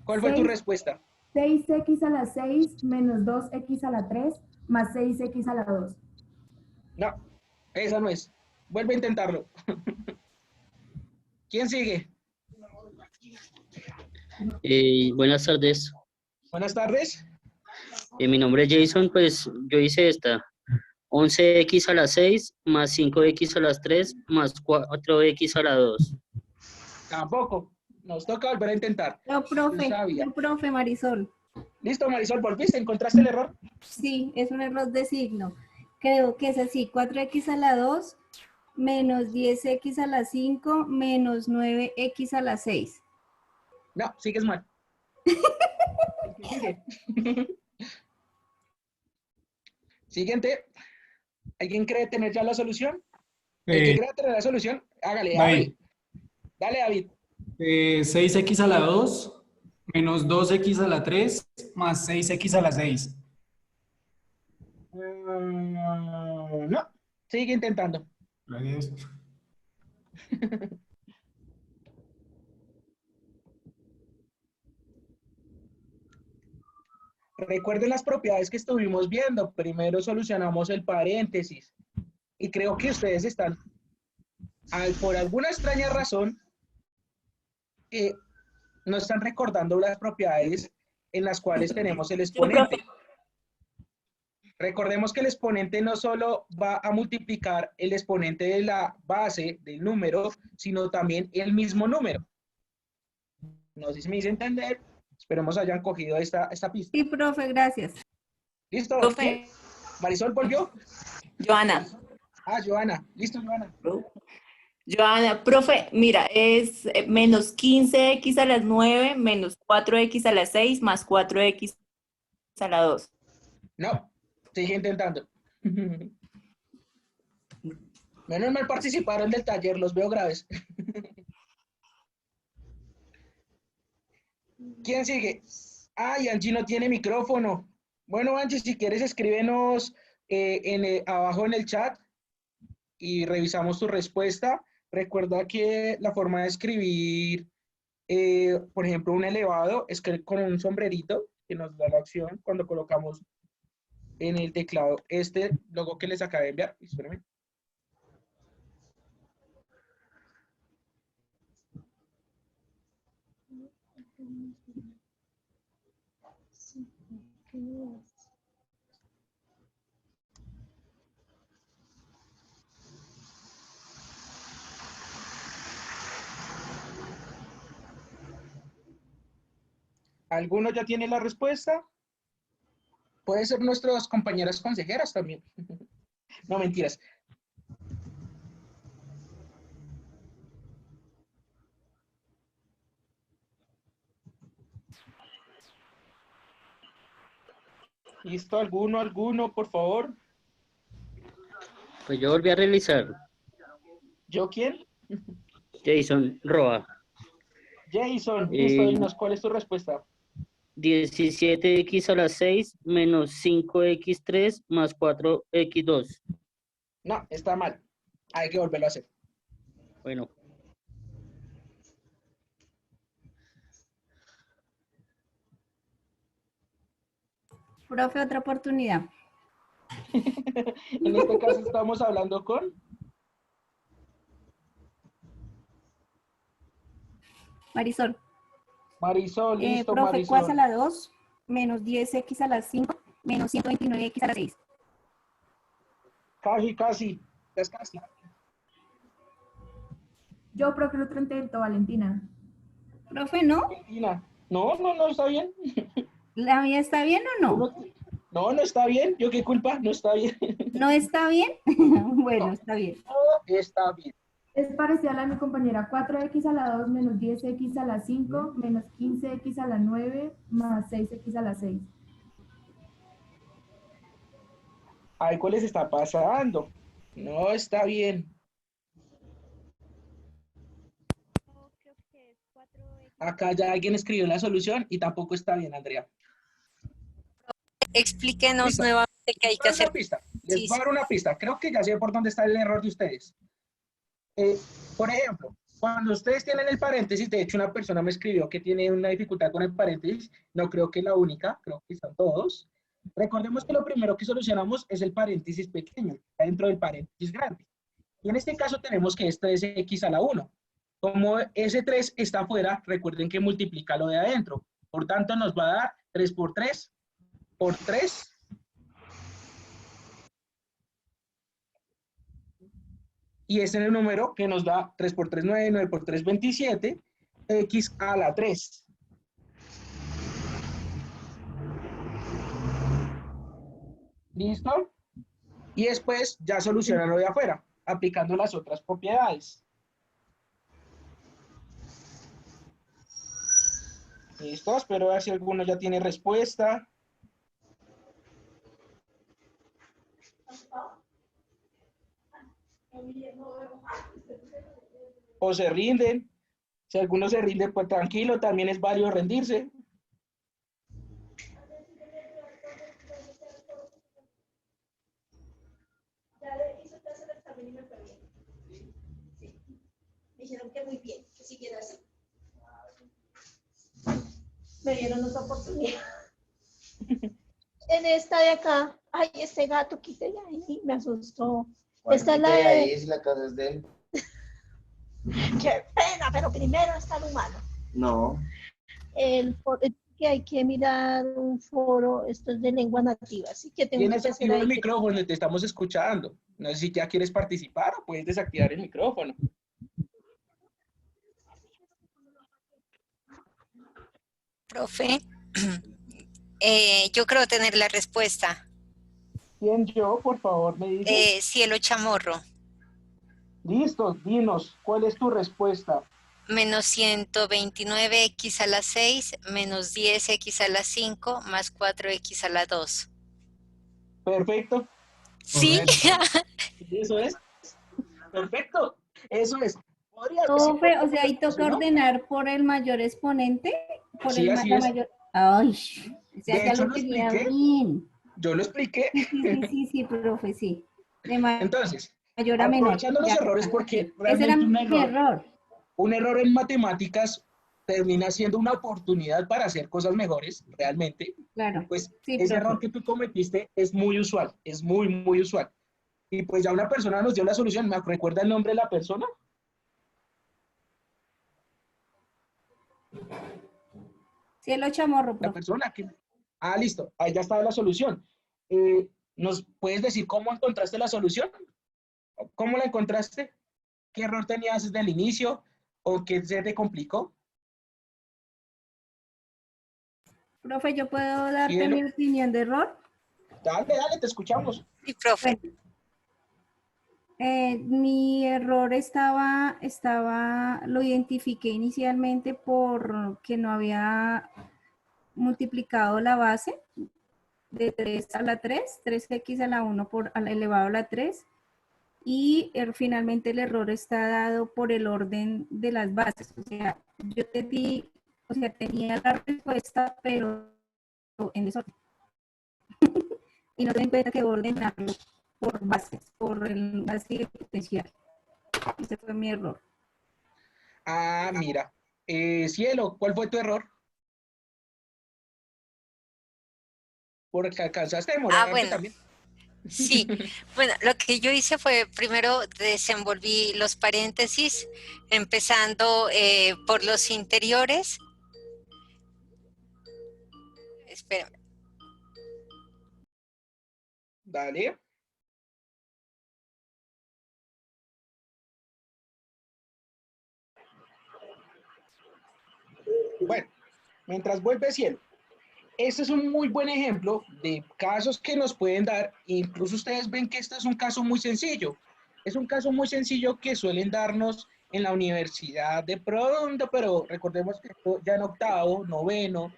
¿Cuál fue tu 6, respuesta? 6x a la 6 menos 2x a la 3 más 6x a la 2. No, esa no es. Vuelve a intentarlo. ¿Quién sigue? Buenas tardes. Buenas tardes. Mi nombre es Jason, pues yo hice esta. 11x a la 6 más 5x a las 3 más 4x a la 2. Tampoco. Nos toca volver a intentar. No, profe, Sabia. no, profe, Marisol. Listo, Marisol, ¿volviste? ¿Encontraste el error? Sí, es un error de signo. Creo que es así: 4x a la 2 menos 10x a la 5 menos 9x a la 6. No, sigues mal. El que sigue. Siguiente. ¿Alguien cree tener ya la solución? El que crea tener la solución, hágale, David, Dale, David. 6x a la 2 menos 2x a la 3 más 6x a la 6. No, sigue intentando. Gracias. Recuerden las propiedades que estuvimos viendo. Primero solucionamos el paréntesis. Y creo que ustedes están, por alguna extraña razón, no están recordando las propiedades en las cuales tenemos el exponente. Recordemos que el exponente no solo va a multiplicar el exponente de la base del número, sino también el mismo número. No sé si me hice entender. Esperemos hayan cogido esta pista. Sí, profe, gracias. ¿Listo? Profe, ¿Quién? ¿Marisol volvió? Joana. Ah, Joana. ¿Listo, Joana? Joana, profe, mira, es menos 15x a las 9 menos 4x a las 6 más 4x a la 2. No. Sigue intentando. Menos mal participaron del taller, los veo graves. ¿Quién sigue? Ay, Angie no tiene micrófono. Bueno, Angie, si quieres escríbenos abajo en el chat y revisamos tu respuesta. Recuerda que la forma de escribir, por ejemplo, un elevado es con un sombrerito que nos da la opción cuando colocamos en el teclado este logo que les acabé de enviar. Espérenme. ¿Alguno ya tiene la respuesta? Puede ser nuestras compañeras consejeras también. No, mentiras. ¿Listo? ¿Alguno, por favor? Pues yo volví a realizar. ¿Yo quién? Jason Roa. Jason, listo, dinos, ¿cuál es tu respuesta? 17x a la 6 menos 5x3 más 4x2. No, está mal. Hay que volverlo a hacer. Bueno, Profe, otra oportunidad. En este caso estamos hablando con Marisol. Marisol. Listo, Profe, 4 a Marisol. la 2 menos 10x a la 5 menos 129x a la 6. Casi. Es casi. Yo, profe, el otro intento, Valentina. Profe, ¿no? Valentina. No, está bien. ¿La mía está bien o no? No está bien. ¿Yo qué culpa? No está bien. ¿No está bien? Bueno, está bien. No está bien. Es parecida a la de mi compañera. 4x a la 2 menos 10x a la 5 menos 15x a la 9 más 6x a la 6. Ay, ¿cuál les está pasando? No está bien. Acá ya alguien escribió la solución y tampoco está bien, Andrea. Explíquenos Pista. nuevamente qué hay que Les voy a dar hacer. una pista. Les Sí, voy a dar una pista. Creo que ya sé por dónde está el error de ustedes. Por ejemplo, cuando ustedes tienen el paréntesis, de hecho una persona me escribió que tiene una dificultad con el paréntesis, no creo que la única, creo que están todos. Recordemos que lo primero que solucionamos es el paréntesis pequeño, está dentro del paréntesis grande. Y en este caso tenemos que es 3x a la 1. Como ese 3 está afuera, recuerden que multiplica lo de adentro. Por tanto, nos va a dar 3 por 3 por 3. Y ese es el número que nos da 3 por 3, 9, 9 por 3, 27, x a la 3. ¿Listo? Y después ya solucionan lo de afuera, aplicando las otras propiedades. ¿Listo? Espero ver si alguno ya tiene respuesta. O se rinden. Si alguno se rinde, pues tranquilo, también es válido rendirse. Ya le hizo clase del examen y me fue bien. Sí. Me dijeron que muy bien, que siguiera así. Me dieron otra oportunidad. En esta de acá, ay, este gato, quítela ahí, me asustó. Esta es la de... ahí si la casa es de él. Qué pena, pero primero está el humano. No. Que hay que mirar un foro, esto es de lengua nativa, así que tengo Tienes que hacer activo el ahí. micrófono, te estamos escuchando. No sé si ya quieres participar o puedes desactivar el micrófono. profe. Yo creo tener la respuesta. ¿Quién yo? Por favor, me dices. Cielo Chamorro. Listo, dinos, ¿cuál es tu respuesta? Menos 129x a la 6 menos 10x a la 5 más 4x a la 2. Perfecto. ¿Sí? Eso es. Perfecto. Eso es. ¿Podría Profe, o sea, ahí toca ordenar por el mayor exponente, por Sí, el así la es. mayor. Ay, o sea, De ya hecho, lo lo tenía expliqué. bien. Yo lo expliqué. Sí, profe, sí. De Entonces, mayor a menor. aprovechando los Ya. errores, porque Ese era realmente mi error. un error en matemáticas termina siendo una oportunidad para hacer cosas mejores, realmente. Claro. Pues Sí, ese profe. error que tú cometiste es muy usual, es muy, muy usual. Y pues ya una persona nos dio la solución. ¿Me recuerda el nombre de la persona? Cielo Chamorro, La profe. persona que... Ah, listo. Ahí ya está la solución. ¿Nos puedes decir cómo encontraste la solución? ¿Cómo la encontraste? ¿Qué error tenías desde el inicio? ¿O qué se te complicó? Profe, ¿yo puedo darte Cielo. mi opinión de error? Dale, te escuchamos. Sí, profe. Mi error lo identifiqué inicialmente por que no había multiplicado la base de 3 a la 3, 3x a la 1 elevado a la 3, y finalmente el error está dado por el orden de las bases. O sea, yo tenía la respuesta, pero en desorden. Y no te di cuenta que ordenarlo por bases, por el base potencial. Ese fue mi error. Ah, mira. Cielo, ¿cuál fue tu error? Porque alcanzaste a demorarte bueno. también. Sí, bueno, lo que yo hice fue primero desenvolví los paréntesis, empezando por los interiores. Espérame. Dale. Bueno, mientras vuelve cielo. Este es un muy buen ejemplo de casos que nos pueden dar. Incluso ustedes ven que este es un caso muy sencillo. Es un caso muy sencillo que suelen darnos en la universidad de pronto, pero recordemos que esto ya en octavo, noveno,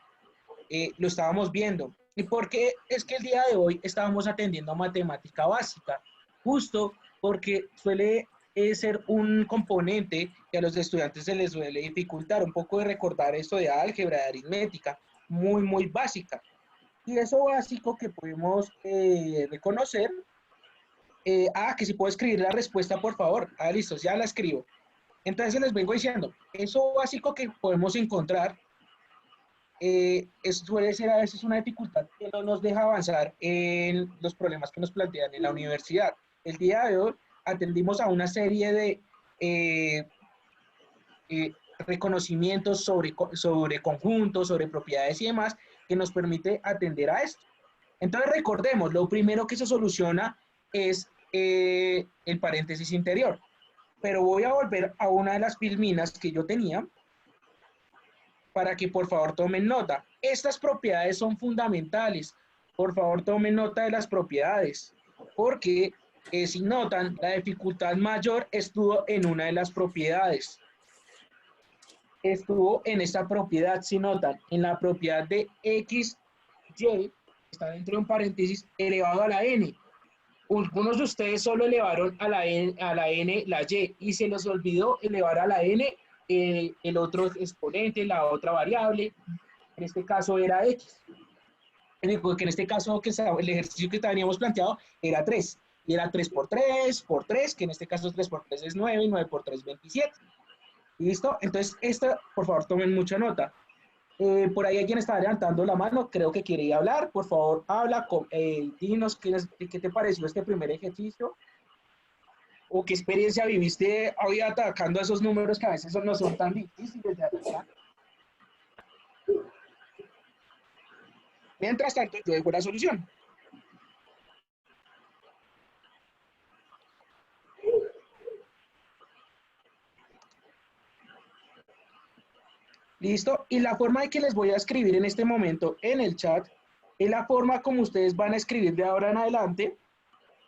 lo estábamos viendo. ¿Y por qué es que el día de hoy estábamos atendiendo a matemática básica? Justo porque suele ser un componente que a los estudiantes se les suele dificultar un poco de recordar esto de álgebra, de aritmética, muy básica. Y eso básico que podemos reconocer, que si puedo escribir la respuesta, por favor. Listo, ya la escribo. Entonces les vengo diciendo, eso básico que podemos encontrar suele ser a veces una dificultad que no nos deja avanzar en los problemas que nos plantean en la universidad. El día de hoy atendimos a una serie de reconocimientos sobre conjuntos, sobre propiedades y demás, que nos permite atender a esto. Entonces recordemos, lo primero que se soluciona es el paréntesis interior. Pero voy a volver a una de las filminas que yo tenía, para que por favor tomen nota. Estas propiedades son fundamentales. Por favor tomen nota de las propiedades, porque si notan, la dificultad mayor estuvo en una de las propiedades. Estuvo en esta propiedad, si notan, en la propiedad de x, y, está dentro de un paréntesis, elevado a la n. Algunos de ustedes solo elevaron a la n la y se les olvidó elevar a la n el otro exponente, la otra variable. En este caso era x. Que en este caso el ejercicio que teníamos planteado era 3. Y era 3 por 3, que en este caso 3 por 3 es 9, y 9 por 3 27. ¿Listo? Entonces, por favor, tomen mucha nota. Por ahí alguien está levantando la mano, creo que quiere hablar. Por favor, habla, dinos qué te pareció este primer ejercicio, o qué experiencia viviste hoy atacando a esos números que a veces no son tan difíciles de atacar. Mientras tanto, yo dejo la solución. ¿Listo? Y la forma de que les voy a escribir en este momento en el chat es la forma como ustedes van a escribir de ahora en adelante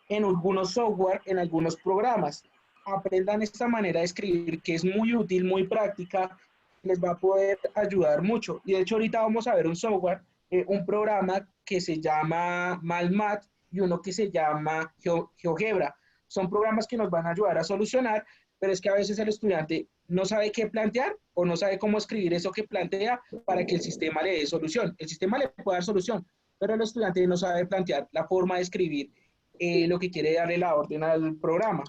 en algunos software, en algunos programas. Aprendan esta manera de escribir, que es muy útil, muy práctica, les va a poder ayudar mucho. Y de hecho ahorita vamos a ver un software, un programa que se llama MalMath y uno que se llama GeoGebra. Son programas que nos van a ayudar a solucionar, pero es que a veces el estudiante no sabe qué plantear o no sabe cómo escribir eso que plantea para que el sistema le dé solución. El sistema le puede dar solución, pero el estudiante no sabe plantear la forma de escribir lo que quiere darle la orden al programa.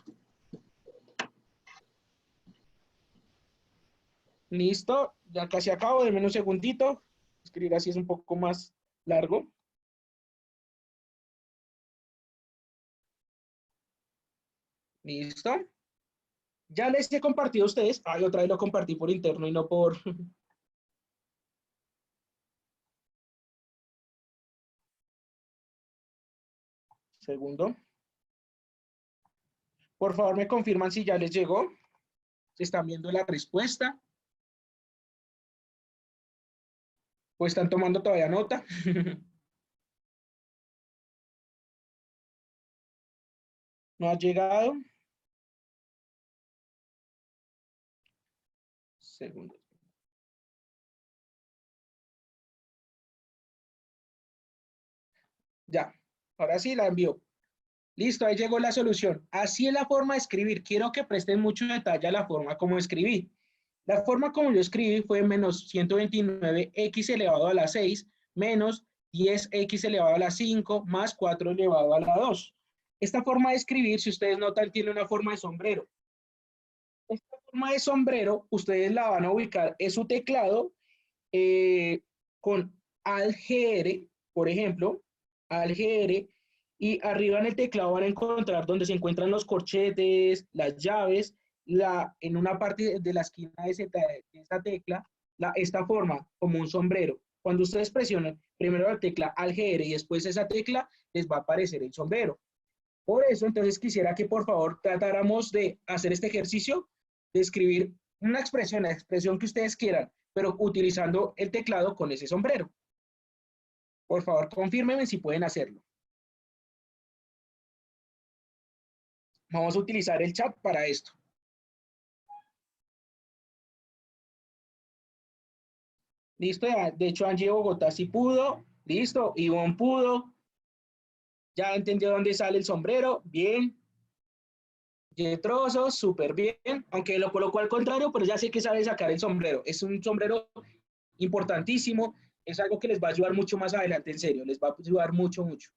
Listo, ya casi acabo, denme un segundito. Escribir así es un poco más largo. Listo. Ya les he compartido a ustedes. Otra vez lo compartí por interno y no por... Segundo. Por favor, me confirman si ya les llegó. Si están viendo la respuesta. ¿O están tomando todavía nota? ¿No ha llegado? Segundo. Ya, ahora sí la envío. Listo, ahí llegó la solución. Así es la forma de escribir. Quiero que presten mucho detalle a la forma como escribí. La forma como yo escribí fue menos 129x elevado a la 6 menos 10x elevado a la 5 más 4 elevado a la 2. Esta forma de escribir, si ustedes notan, tiene una forma de sombrero. Esta forma de sombrero, ustedes la van a ubicar en su teclado con Alt-GR, por ejemplo, Alt-GR, y arriba en el teclado van a encontrar donde se encuentran los corchetes, las llaves, en una parte de la esquina de esta tecla, esta forma, como un sombrero. Cuando ustedes presionen primero la tecla Alt-GR y después esa tecla, les va a aparecer el sombrero. Por eso, entonces, quisiera que por favor tratáramos de hacer este ejercicio, de escribir una expresión, la expresión que ustedes quieran, pero utilizando el teclado con ese sombrero. Por favor, confírmenme si pueden hacerlo. Vamos a utilizar el chat para esto. Listo, de hecho Angie de Bogotá sí pudo. Listo, Ivonne pudo. Ya entendió dónde sale el sombrero. Bien. Yetroso, súper bien. Aunque lo colocó al contrario, pero ya sé que sabe sacar el sombrero. Es un sombrero importantísimo. Es algo que les va a ayudar mucho más adelante, en serio. Les va a ayudar mucho, mucho.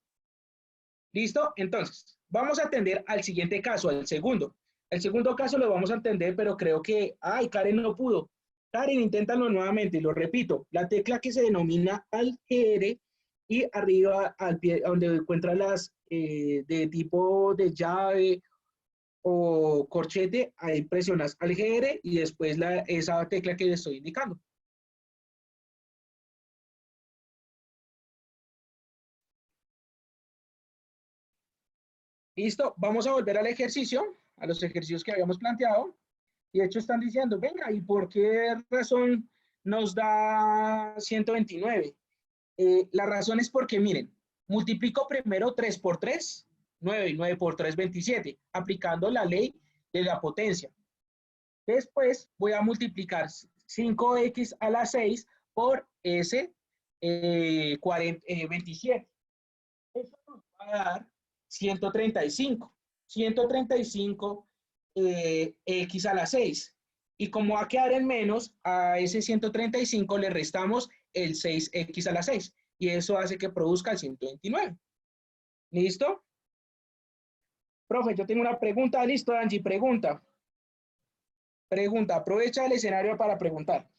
¿Listo? Entonces, vamos a atender al siguiente caso, al segundo. El segundo caso lo vamos a entender, pero creo que, ay, Karen no pudo. Karen, inténtalo nuevamente, lo repito. La tecla que se denomina Alt-GR y arriba al pie, donde encuentra las de tipo de llave o corchete, ahí presionas Alt-GR y después esa tecla que les estoy indicando. Listo, vamos a volver al ejercicio, a los ejercicios que habíamos planteado. Y de hecho están diciendo, venga, ¿y por qué razón nos da 129? La razón es porque, miren, multiplico primero 3 por 3, 9, y 9 por 3, 27, aplicando la ley de la potencia. Después voy a multiplicar 5x a la 6 por ese 27. Eso nos va a dar 135. 135 x a la 6. Y como va a quedar en menos, a ese 135 le restamos el 6x a la 6. Y eso hace que produzca el 129. ¿Listo? Profe, yo tengo una pregunta. Listo, Angie, pregunta. Pregunta, aprovecha el escenario para preguntar.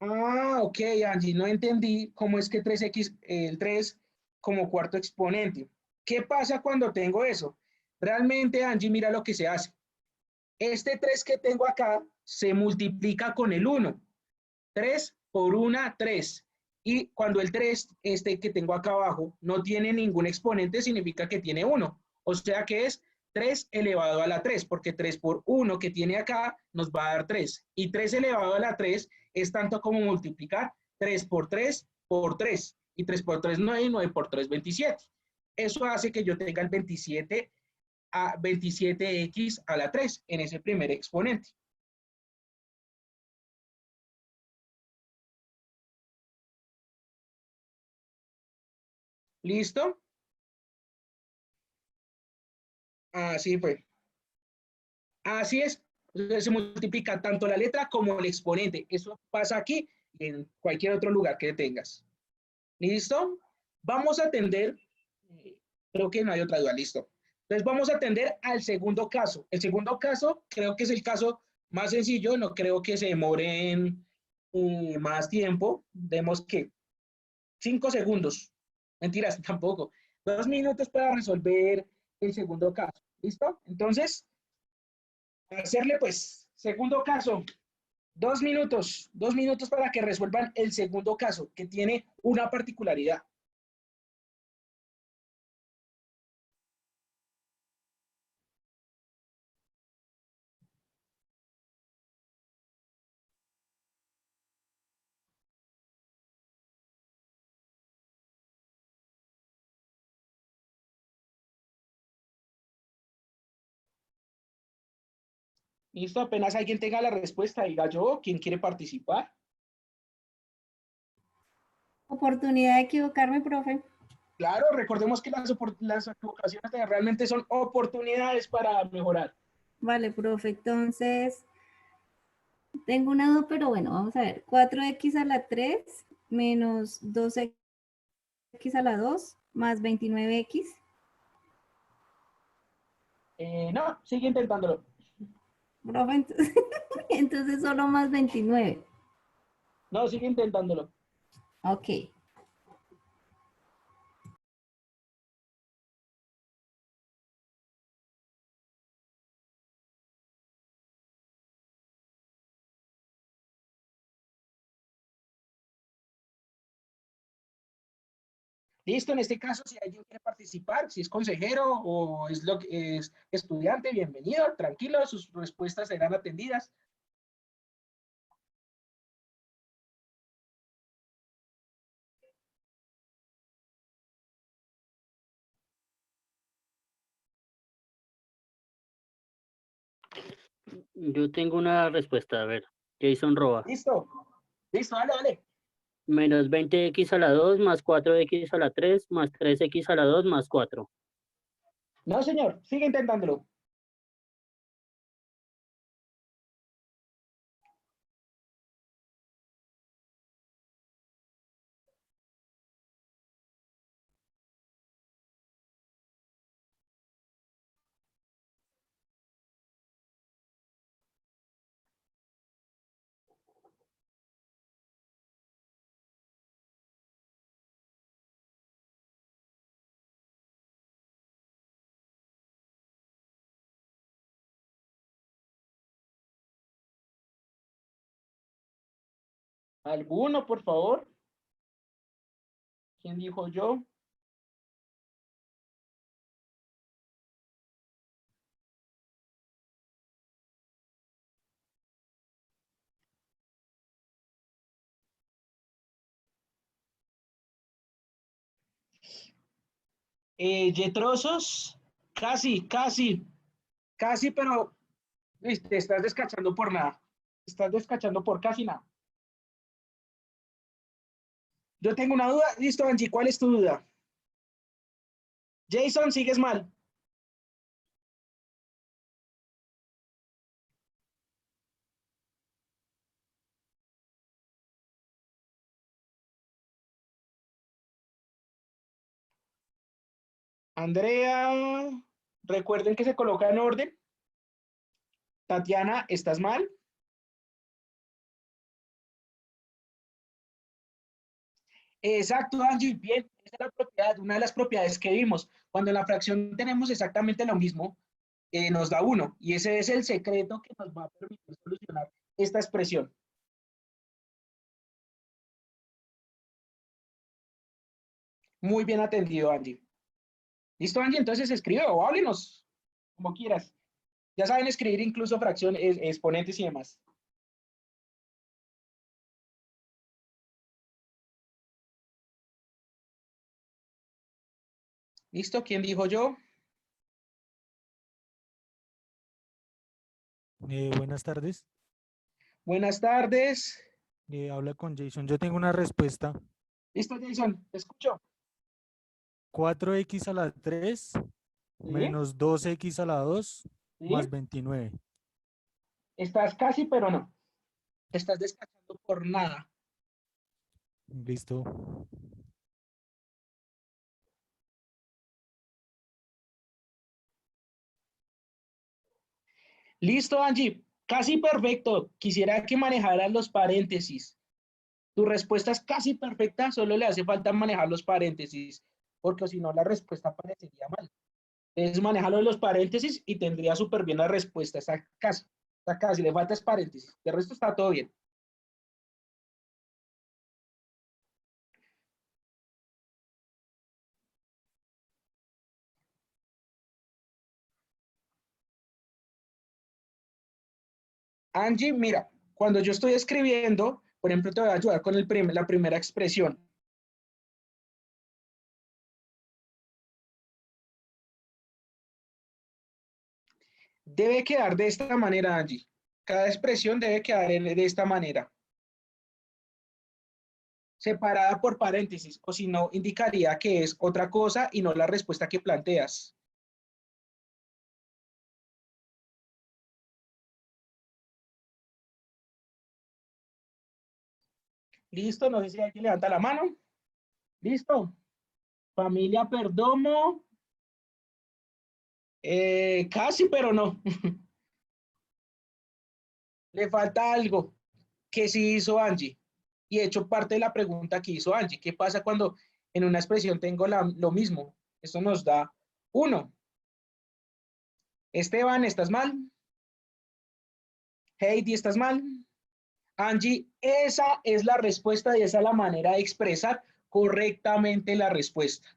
Ah, ok, Angie, no entendí cómo es que 3x, el 3 como cuarto exponente. ¿Qué pasa cuando tengo eso? Realmente, Angie, mira lo que se hace. Este 3 que tengo acá se multiplica con el 1. 3 por 1, 3. Y cuando el 3, este que tengo acá abajo, no tiene ningún exponente, significa que tiene 1. O sea que es 3 elevado a la 3, porque 3 por 1 que tiene acá nos va a dar 3. Y 3 elevado a la 3 es tanto como multiplicar 3 por 3 por 3. Y 3 por 3, 9, y 9 por 3, 27. Eso hace que yo tenga el 27x a la 3 en ese primer exponente. ¿Listo? Así fue. Así es. Se multiplica tanto la letra como el exponente. Eso pasa aquí y en cualquier otro lugar que tengas. ¿Listo? Vamos a atender, creo que no hay otra duda, listo. Entonces vamos a atender al segundo caso. El segundo caso creo que es el caso más sencillo, no creo que se demoren más tiempo. Vemos que 5 segundos. Mentiras, tampoco. 2 minutos para resolver el segundo caso. ¿Listo? Entonces, hacerle pues, segundo caso, 2 minutos. 2 minutos para que resuelvan el segundo caso, que tiene una particularidad. Listo, apenas alguien tenga la respuesta, diga yo, ¿quién quiere participar? Oportunidad de equivocarme, profe. Claro, recordemos que las equivocaciones realmente son oportunidades para mejorar. Vale, profe. Entonces, tengo una duda, pero bueno, vamos a ver. 4x a la 3 menos 2x a la 2 más 29x. No, sigue intentándolo. Profe, entonces, entonces solo más 29. No, sigue intentándolo. Ok. Listo, en este caso, si alguien quiere participar, si es consejero o es, es estudiante, bienvenido, tranquilo, sus respuestas serán atendidas. Yo tengo una respuesta, a ver. Jason Roa. Listo, listo, dale, dale. Menos 20x a la 2 más 4x a la 3 más 3x a la 2 más 4. No, señor, sigue intentándolo. ¿Alguno, por favor? ¿Quién dijo yo? Yetrosos, casi, pero te estás descachando por nada. Te estás descachando por casi nada. Yo tengo una duda. Listo, Angie, ¿cuál es tu duda? Jason, sigues mal. Andrea, recuerden que se coloca en orden. Tatiana, ¿estás mal? Exacto, Angie, bien, esa es la propiedad, una de las propiedades que vimos. Cuando en la fracción tenemos exactamente lo mismo, nos da 1, y ese es el secreto que nos va a permitir solucionar esta expresión. Muy bien atendido, Angie. ¿Listo, Angie? Entonces escribe o háblenos, como quieras. Ya saben escribir incluso fracciones, exponentes y demás. ¿Listo? ¿Quién dijo yo? Buenas tardes. Buenas tardes. Habla con Jason. Yo tengo una respuesta. Listo, Jason, te escucho. 4x a la 3 ¿Sí? menos 2x a la 2 ¿Sí? más 29. Estás casi, pero no. Te estás descansando por nada. Listo. Listo, Angie. Casi perfecto. Quisiera que manejaras los paréntesis. Tu respuesta es casi perfecta, solo le hace falta manejar los paréntesis, porque si no la respuesta parecería mal. Entonces, manéjalo los paréntesis y tendría súper bien la respuesta. Está casi, le falta es paréntesis. De resto está todo bien. Angie, mira, cuando yo estoy escribiendo, por ejemplo, te voy a ayudar con la primera expresión. Debe quedar de esta manera, Angie. Cada expresión debe quedar de esta manera. Separada por paréntesis, o si no, indicaría que es otra cosa y no la respuesta que planteas. ¿Listo? No sé si alguien levanta la mano. ¿Listo? Familia Perdomo. Casi, pero no. Le falta algo que sí hizo Angie. Y he hecho parte de la pregunta que hizo Angie. ¿Qué pasa cuando en una expresión tengo lo mismo? Esto nos da 1. Esteban, ¿estás mal? Heidi, ¿estás mal? Angie, esa es la respuesta y esa es la manera de expresar correctamente la respuesta.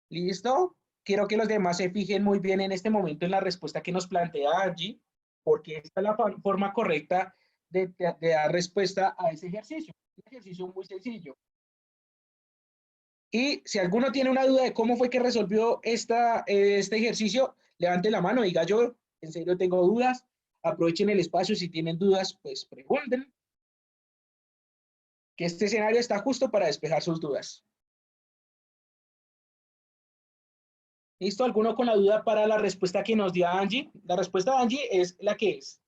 ¿Listo? Quiero que los demás se fijen muy bien en este momento en la respuesta que nos plantea Angie, porque esta es la forma correcta de dar respuesta a ese ejercicio. Un ejercicio muy sencillo. Y si alguno tiene una duda de cómo fue que resolvió este ejercicio, levante la mano, diga yo, en serio tengo dudas. Aprovechen el espacio, si tienen dudas, pues pregunten. Que este escenario está justo para despejar sus dudas. ¿Listo? ¿Alguno con la duda para la respuesta que nos dio Angie? La respuesta de Angie es la que es.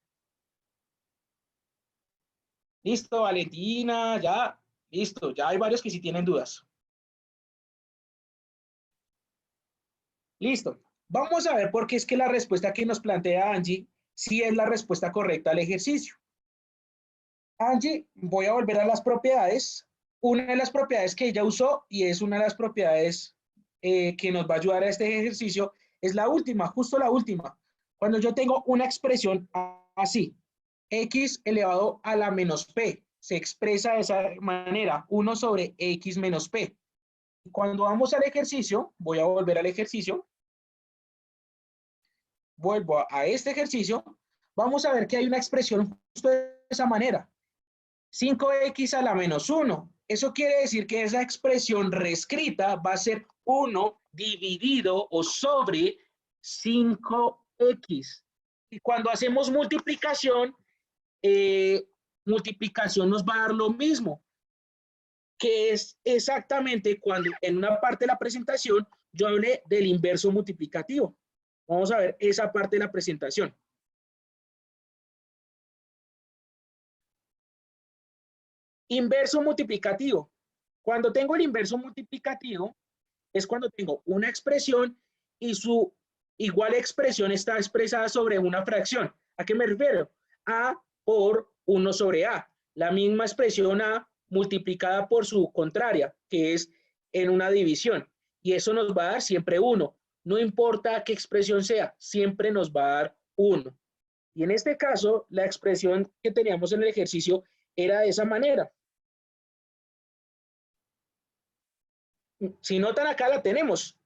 Listo, Valentina, ya. Listo, ya hay varios que sí tienen dudas. Listo. Vamos a ver por qué es que la respuesta que nos plantea Angie sí es la respuesta correcta al ejercicio. Angie, voy a volver a las propiedades. Una de las propiedades que ella usó, y es una de las propiedades que nos va a ayudar a este ejercicio, es la última, justo la última. Cuando yo tengo una expresión así, x elevado a la menos p, se expresa de esa manera, 1 sobre x menos p. Cuando vamos al ejercicio, voy a volver al ejercicio, vuelvo a este ejercicio, vamos a ver que hay una expresión justo de esa manera. 5x a la menos 1. Eso quiere decir que esa expresión reescrita va a ser 1 dividido o sobre 5x. Y cuando hacemos multiplicación, multiplicación nos va a dar lo mismo, que es exactamente cuando en una parte de la presentación yo hablé del inverso multiplicativo. Vamos a ver esa parte de la presentación. Inverso multiplicativo. Cuando tengo el inverso multiplicativo, es cuando tengo una expresión y su igual expresión está expresada sobre una fracción. ¿A qué me refiero? A por 1 sobre A. La misma expresión A multiplicada por su contraria, que es en una división. Y eso nos va a dar siempre 1. No importa qué expresión sea, siempre nos va a dar 1. Y en este caso, la expresión que teníamos en el ejercicio era de esa manera. Si notan acá la tenemos,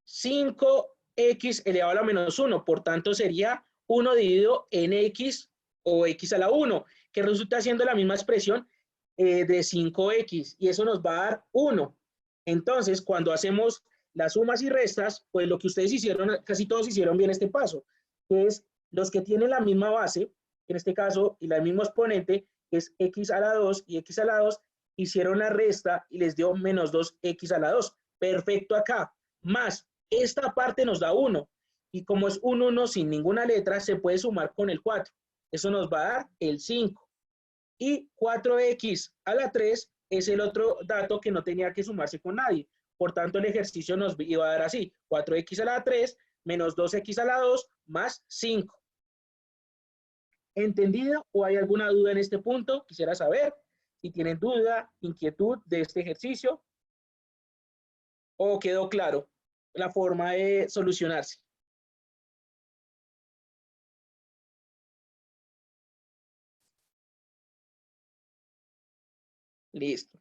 5x elevado a la menos 1, por tanto sería 1 dividido en x o x a la 1, que resulta siendo la misma expresión de 5x, y eso nos va a dar 1. Entonces, cuando hacemos las sumas y restas, pues lo que ustedes hicieron, casi todos hicieron bien este paso, que es los que tienen la misma base, en este caso, y el mismo exponente, que es x a la 2 y x a la 2, hicieron la resta y les dio menos 2x a la 2. Perfecto acá. Más, esta parte nos da 1. Y como es un 1 sin ninguna letra, se puede sumar con el 4. Eso nos va a dar el 5. Y 4x a la 3 es el otro dato que no tenía que sumarse con nadie. Por tanto, el ejercicio nos iba a dar así. 4x a la 3 menos 2x a la 2 más 5. ¿Entendido o hay alguna duda en este punto? Quisiera saber. Si tienen duda, inquietud de este ejercicio, o quedó claro la forma de solucionarse. Listo.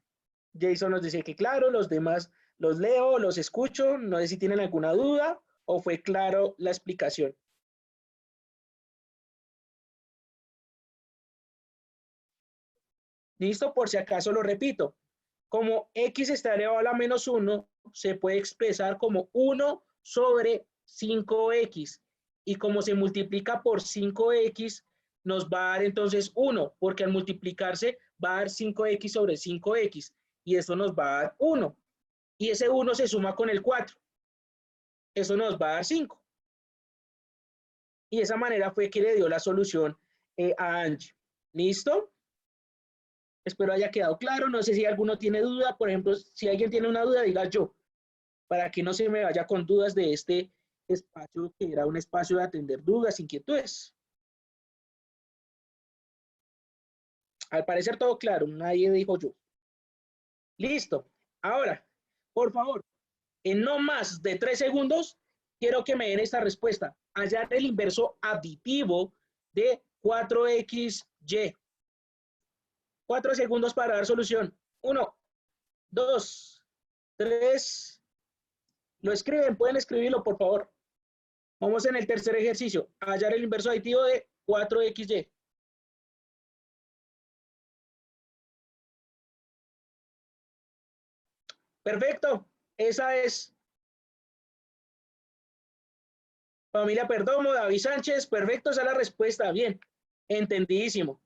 Jason nos dice que claro, los demás los leo, los escucho, no sé si tienen alguna duda o fue claro la explicación. Listo, por si acaso lo repito. Como x está elevado a la menos 1, se puede expresar como 1 sobre 5x. Y como se multiplica por 5x, nos va a dar entonces 1, porque al multiplicarse va a dar 5x sobre 5x. Y eso nos va a dar 1. Y ese 1 se suma con el 4. Eso nos va a dar 5. Y de esa manera fue que le dio la solución a Angie. ¿Listo? Espero haya quedado claro. No sé si alguno tiene duda. Por ejemplo, si alguien tiene una duda, diga yo, para que no se me vaya con dudas de este espacio, que era un espacio de atender dudas, inquietudes. Al parecer todo claro, nadie dijo yo. Listo. Ahora, por favor, en no más de 3 segundos, quiero que me den esta respuesta. Hallar el inverso aditivo de 4xy. 4 segundos para dar solución. 1, 2, 3. Lo escriben, pueden escribirlo, por favor. Vamos en el tercer ejercicio. Hallar el inverso aditivo de 4XY. Perfecto. Esa es. Familia Perdomo, David Sánchez. Perfecto, esa es la respuesta. Bien. Entendidísimo.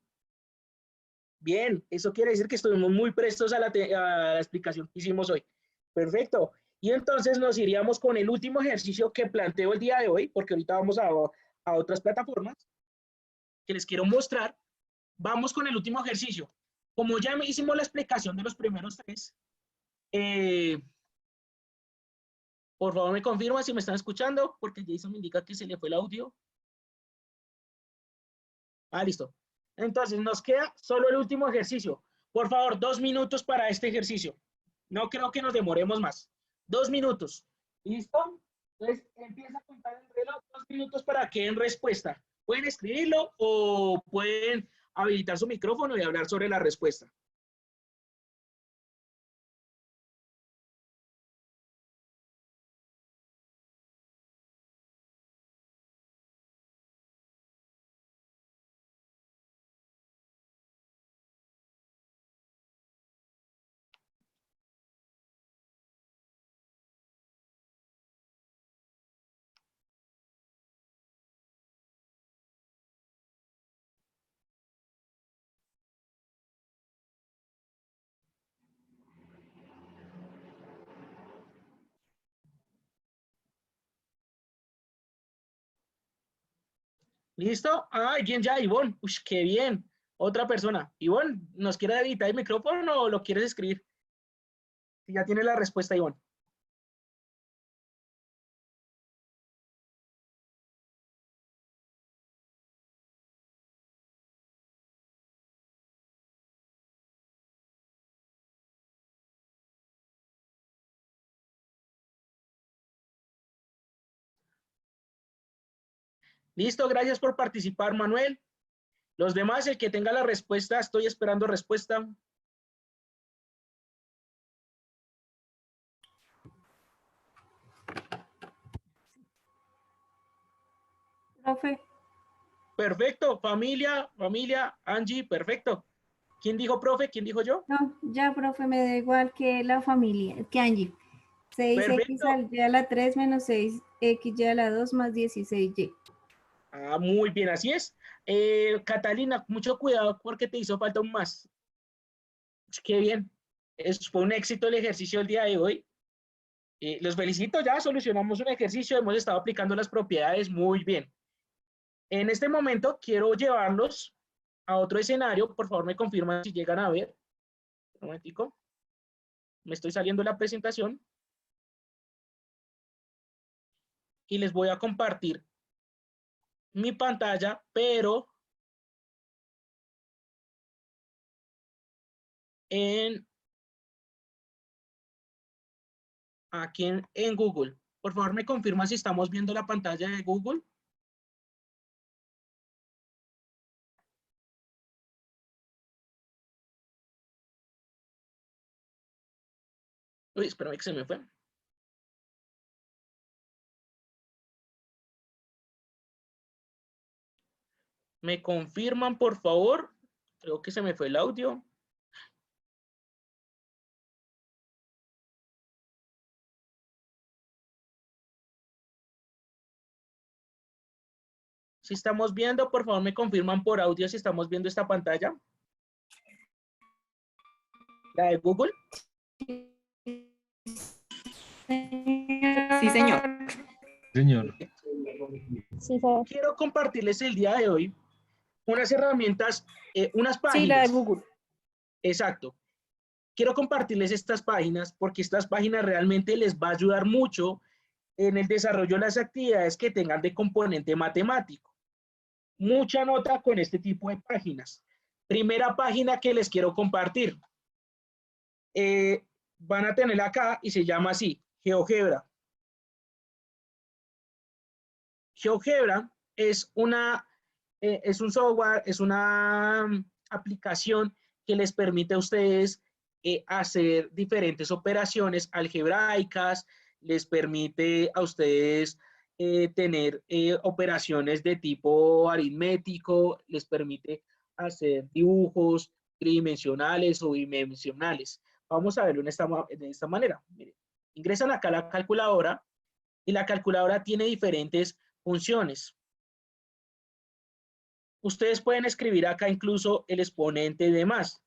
Bien, eso quiere decir que estuvimos muy prestos a la explicación que hicimos hoy. Perfecto. Y entonces nos iríamos con el último ejercicio que planteo el día de hoy, porque ahorita vamos a otras plataformas que les quiero mostrar. Vamos con el último ejercicio. Como ya hicimos la explicación de los primeros tres, por favor me confirma si me están escuchando, porque Jason me indica que se le fue el audio. Listo. Entonces nos queda solo el último ejercicio. Por favor, 2 minutos para este ejercicio. No creo que nos demoremos más. 2 minutos. ¿Listo? Entonces empieza a contar el reloj. 2 minutos para que den respuesta. Pueden escribirlo o pueden habilitar su micrófono y hablar sobre la respuesta. ¿Listo? ¿Quién ya? Ivonne. Uy, qué bien. Otra persona. Ivonne, ¿nos quiere habilitar el micrófono o lo quieres escribir? Ya tiene la respuesta, Ivonne. Listo, gracias por participar, Manuel. Los demás, el que tenga la respuesta, estoy esperando respuesta. Profe, Perfecto, familia, Angie, perfecto. ¿Quién dijo profe? ¿Quién dijo yo? no, ya, profe, me da igual que la familia, que Angie. 6x Perfecto. al y a la 3 menos 6xy a la 2 más 16y. Muy bien, así es. Catalina, mucho cuidado porque te hizo falta un más. Qué bien. Fue un éxito el ejercicio del día de hoy. Los felicito, ya solucionamos un ejercicio, hemos estado aplicando las propiedades muy bien. En este momento quiero llevarlos a otro escenario. Por favor, me confirman si llegan a ver. Un momentico. Me estoy saliendo de la presentación. Y les voy a compartir mi pantalla, pero aquí en Google. Por favor, me confirma si estamos viendo la pantalla de Google. Uy, espérame que se me fue. ¿Me confirman, por favor? Creo que se me fue el audio. Si estamos viendo, por favor, me confirman por audio si estamos viendo esta pantalla. ¿La de Google? Sí, señor. Señor. Sí, señor. Quiero compartirles el día de hoy unas herramientas, unas páginas. Sí, la de Google. Exacto. Quiero compartirles estas páginas porque estas páginas realmente les va a ayudar mucho en el desarrollo de las actividades que tengan de componente matemático. Mucha nota con este tipo de páginas. Primera página que les quiero compartir. Van a tener acá y se llama así, GeoGebra. GeoGebra es un software, es una aplicación que les permite a ustedes hacer diferentes operaciones algebraicas, les permite a ustedes tener operaciones de tipo aritmético, les permite hacer dibujos tridimensionales o bidimensionales. Vamos a verlo de esta manera. Miren, ingresan acá a la calculadora y la calculadora tiene diferentes funciones. Ustedes pueden escribir acá incluso el exponente de más.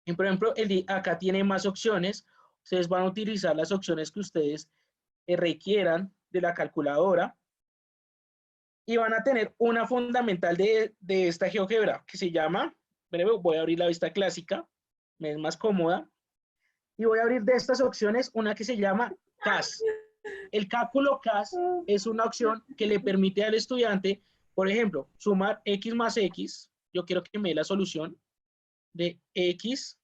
Y por ejemplo, acá tiene más opciones. Ustedes van a utilizar las opciones que ustedes requieran de la calculadora y van a tener una fundamental de esta GeoGebra que se llama, voy a abrir la vista clásica, me es más cómoda, y voy a abrir de estas opciones una que se llama CAS. El cálculo CAS es una opción que le permite al estudiante, por ejemplo, sumar X más X. Yo quiero que me dé la solución de X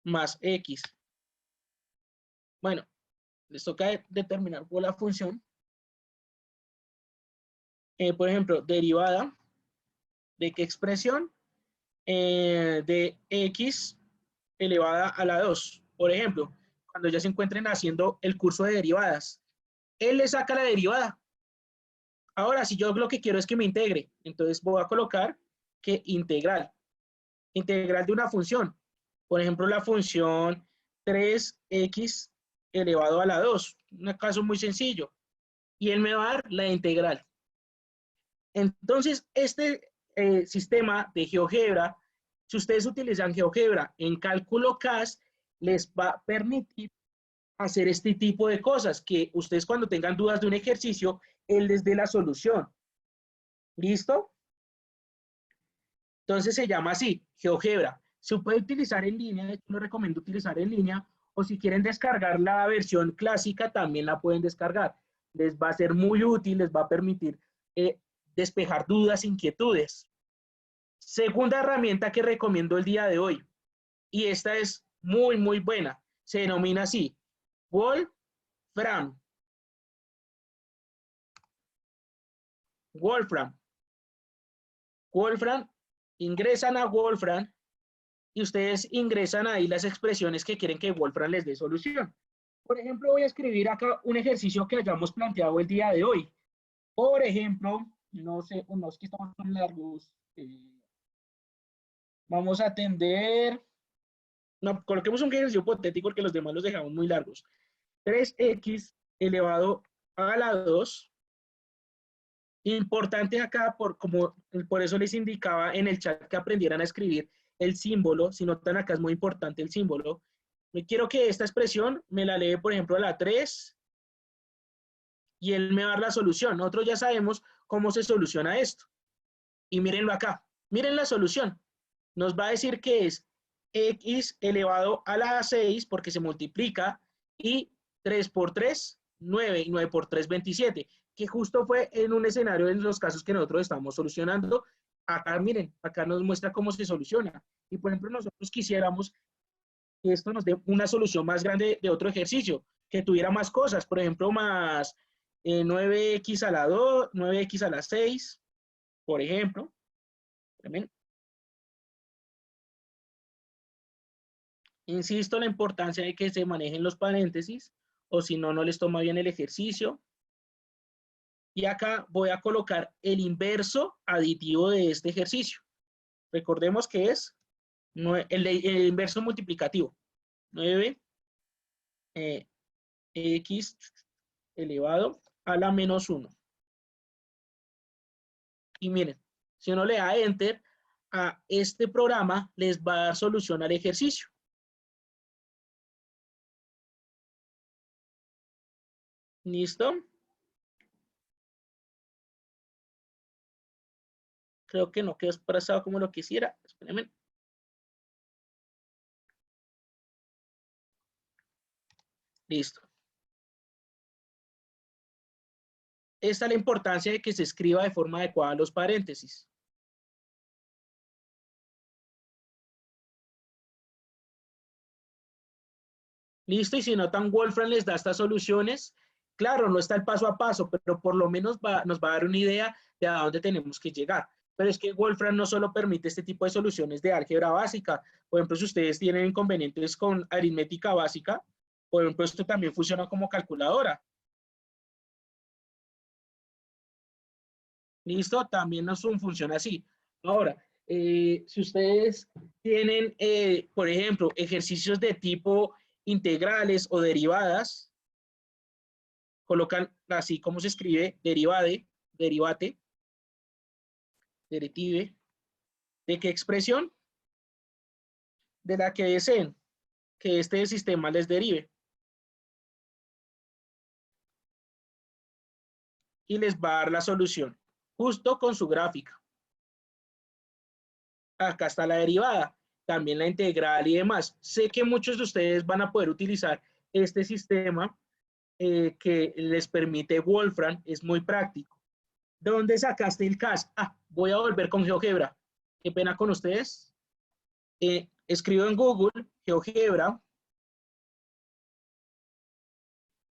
más X. Bueno, les toca determinar por la función. Por ejemplo, derivada de qué expresión de X elevada a la 2. Por ejemplo, cuando ya se encuentren haciendo el curso de derivadas, él le saca la derivada. Ahora, si yo lo que quiero es que me integre, entonces voy a colocar que integral. Integral de una función. Por ejemplo, la función 3x elevado a la 2. Un caso muy sencillo. Y él me va a dar la integral. Entonces, este sistema de GeoGebra, si ustedes utilizan GeoGebra en cálculo CAS, les va a permitir hacer este tipo de cosas, que ustedes cuando tengan dudas de un ejercicio, él les dé la solución. ¿Listo? Entonces se llama así, GeoGebra. Se puede utilizar en línea, yo les recomiendo utilizar en línea, o si quieren descargar la versión clásica, también la pueden descargar. Les va a ser muy útil, les va a permitir despejar dudas, inquietudes. Segunda herramienta que recomiendo el día de hoy, y esta es muy, muy buena, se denomina así, Wolfram. Wolfram, ingresan a Wolfram y ustedes ingresan ahí las expresiones que quieren que Wolfram les dé solución. Por ejemplo, voy a escribir acá un ejercicio que hayamos planteado el día de hoy. Por ejemplo, no sé, unos que estamos muy largos. Vamos a atender. No, coloquemos un ejercicio hipotético porque los demás los dejamos muy largos. 3x elevado a la 2. Importante acá, por eso les indicaba en el chat que aprendieran a escribir el símbolo. Si notan acá es muy importante el símbolo. Quiero que esta expresión me la lee, por ejemplo, a la 3 y él me va a dar la solución. Nosotros ya sabemos cómo se soluciona esto. Y mírenlo acá. Miren la solución. Nos va a decir que es x elevado a la 6 porque se multiplica y 3 por 3, 9 y 9 por 3, 27. Que justo fue en un escenario en los casos que nosotros estamos solucionando. Acá, miren, acá nos muestra cómo se soluciona. Y, por ejemplo, nosotros quisiéramos que esto nos dé una solución más grande de otro ejercicio, que tuviera más cosas, por ejemplo, más 9x a la 2, 9x a la 6, por ejemplo. ¿También? Insisto en la importancia de que se manejen los paréntesis, o si no, no les toma bien el ejercicio. Y acá voy a colocar el inverso aditivo de este ejercicio. Recordemos que es el inverso multiplicativo. 9x elevado a la menos 1. Y miren, si uno le da Enter a este programa, les va a dar solución al ejercicio. ¿Listo? Creo que no quedó expresado como lo quisiera. Espérenme. Listo. Esta es la importancia de que se escriba de forma adecuada los paréntesis. Listo, y si notan, Wolfram les da estas soluciones. Claro, no está el paso a paso, pero por lo menos nos va a dar una idea de a dónde tenemos que llegar. Pero es que Wolfram no solo permite este tipo de soluciones de álgebra básica. Por ejemplo, si ustedes tienen inconvenientes con aritmética básica, por ejemplo, esto también funciona como calculadora. ¿Listo? También no funciona así. Ahora, si ustedes tienen, por ejemplo, ejercicios de tipo integrales o derivadas, colocan así como se escribe, derivate, derivative, ¿de qué expresión? De la que deseen que este sistema les derive. Y les va a dar la solución, justo con su gráfica. Acá está la derivada, también la integral y demás. Sé que muchos de ustedes van a poder utilizar este sistema que les permite Wolfram, es muy práctico. ¿De dónde sacaste el CAS? Voy a volver con GeoGebra. Qué pena con ustedes. Escribo en Google GeoGebra.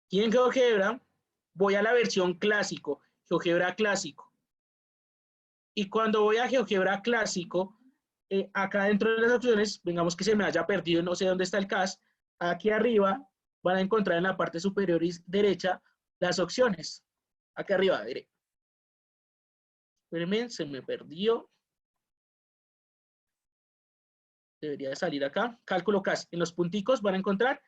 Y en GeoGebra voy a la versión clásico, GeoGebra clásico. Y cuando voy a GeoGebra clásico, acá dentro de las opciones, digamos que se me haya perdido, no sé dónde está el CAS, aquí arriba van a encontrar en la parte superior derecha las opciones. Aquí arriba, derecha. Espérenme, se me perdió. Debería de salir acá. Cálculo CAS. En los punticos van a encontrar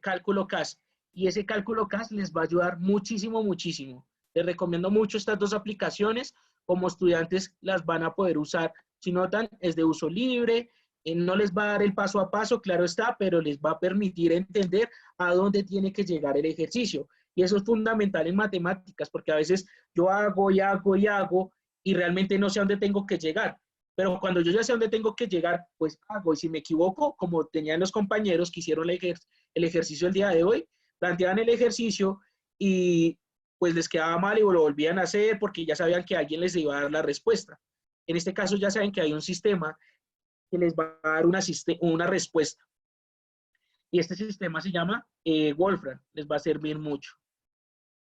cálculo CAS. Y ese cálculo CAS les va a ayudar muchísimo, muchísimo. Les recomiendo mucho estas dos aplicaciones. Como estudiantes las van a poder usar. Si notan, es de uso libre. No les va a dar el paso a paso, claro está, pero les va a permitir entender a dónde tiene que llegar el ejercicio. Y eso es fundamental en matemáticas, porque a veces yo hago y hago y hago y realmente no sé a dónde tengo que llegar. Pero cuando yo ya sé a dónde tengo que llegar, pues hago. Y si me equivoco, como tenían los compañeros que hicieron el ejercicio el día de hoy, planteaban el ejercicio y pues les quedaba mal y lo volvían a hacer porque ya sabían que alguien les iba a dar la respuesta. En este caso ya saben que hay un sistema que les va a dar una respuesta. Y este sistema se llama Wolfram, les va a servir mucho.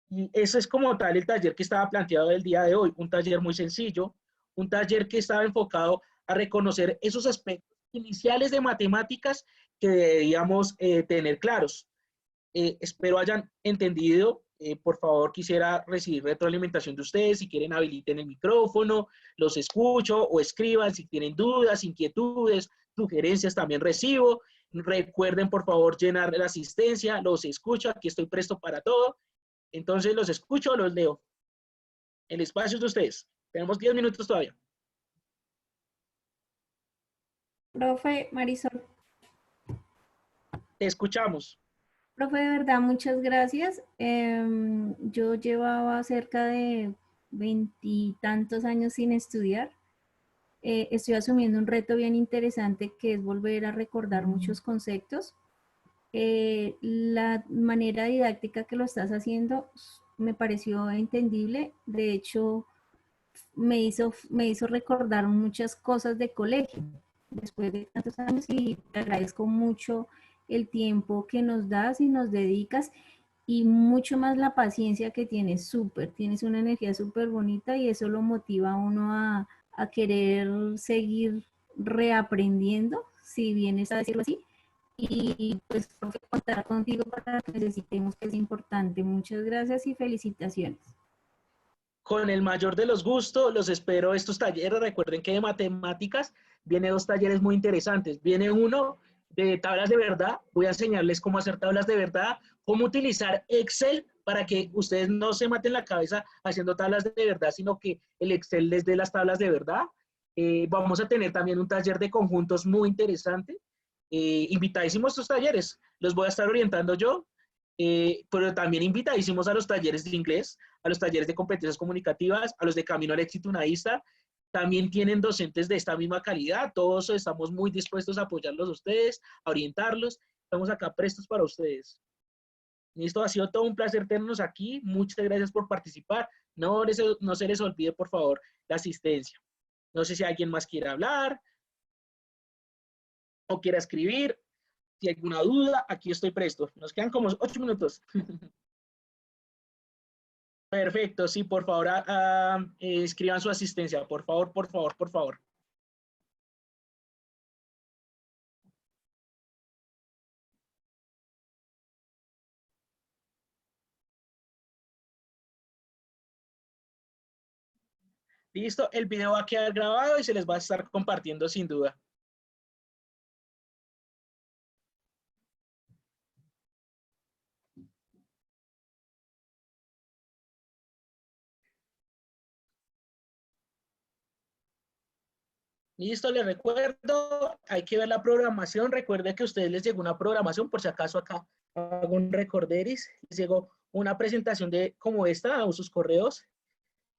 Y eso es como tal el taller que estaba planteado el día de hoy, un taller muy sencillo, un taller que estaba enfocado a reconocer esos aspectos iniciales de matemáticas que debíamos tener claros. Espero hayan entendido. Por favor, quisiera recibir retroalimentación de ustedes. Si quieren, habiliten el micrófono, los escucho o escriban si tienen dudas, inquietudes, sugerencias, también recibo. Recuerden, por favor, llenar la asistencia. Los escucho, aquí estoy presto para todo. Entonces, los escucho, los leo. El espacio es de ustedes. Tenemos 10 minutos todavía. Profe Marisol. Te escuchamos. Profe, de verdad, muchas gracias. Yo llevaba cerca de 20 y tantos años sin estudiar. Estoy asumiendo un reto bien interesante que es volver a recordar muchos conceptos. La manera didáctica que lo estás haciendo me pareció entendible. De hecho, me hizo recordar muchas cosas de colegio después de tantos años y te agradezco mucho el tiempo que nos das y nos dedicas y mucho más la paciencia que tienes. Tienes una energía súper bonita y eso lo motiva a uno a querer seguir reaprendiendo, si bien es a decirlo así. Y pues contar contigo para que necesitemos, que es importante. Muchas gracias y felicitaciones. Con el mayor de los gustos, los espero estos talleres. Recuerden que de matemáticas viene 2 talleres muy interesantes. Viene uno de tablas de verdad. Voy a enseñarles cómo hacer tablas de verdad, cómo utilizar Excel para que ustedes no se maten la cabeza haciendo tablas de verdad, sino que el Excel les dé las tablas de verdad. Vamos a tener también un taller de conjuntos muy interesante. Invitadísimos a estos talleres. Los voy a estar orientando yo. Pero también invitadísimos a los talleres de inglés, a los talleres de competencias comunicativas, a los de Camino al Éxito Unadista. También tienen docentes de esta misma calidad. Todos estamos muy dispuestos a apoyarlos a ustedes, a orientarlos. Estamos acá prestos para ustedes. Listo, ha sido todo un placer tenernos aquí. Muchas gracias por participar. No se les olvide, por favor, la asistencia. No sé si alguien más quiere hablar o quiera escribir. Si hay alguna duda, aquí estoy presto. Nos quedan como 8 minutos. Perfecto, sí, por favor, escriban su asistencia, por favor, por favor, por favor. Listo, el video va a quedar grabado y se les va a estar compartiendo sin duda. Listo, les recuerdo, hay que ver la programación. Recuerde que a ustedes les llegó una programación, por si acaso acá hago un recorderis. Les llegó una presentación de como esta a sus correos,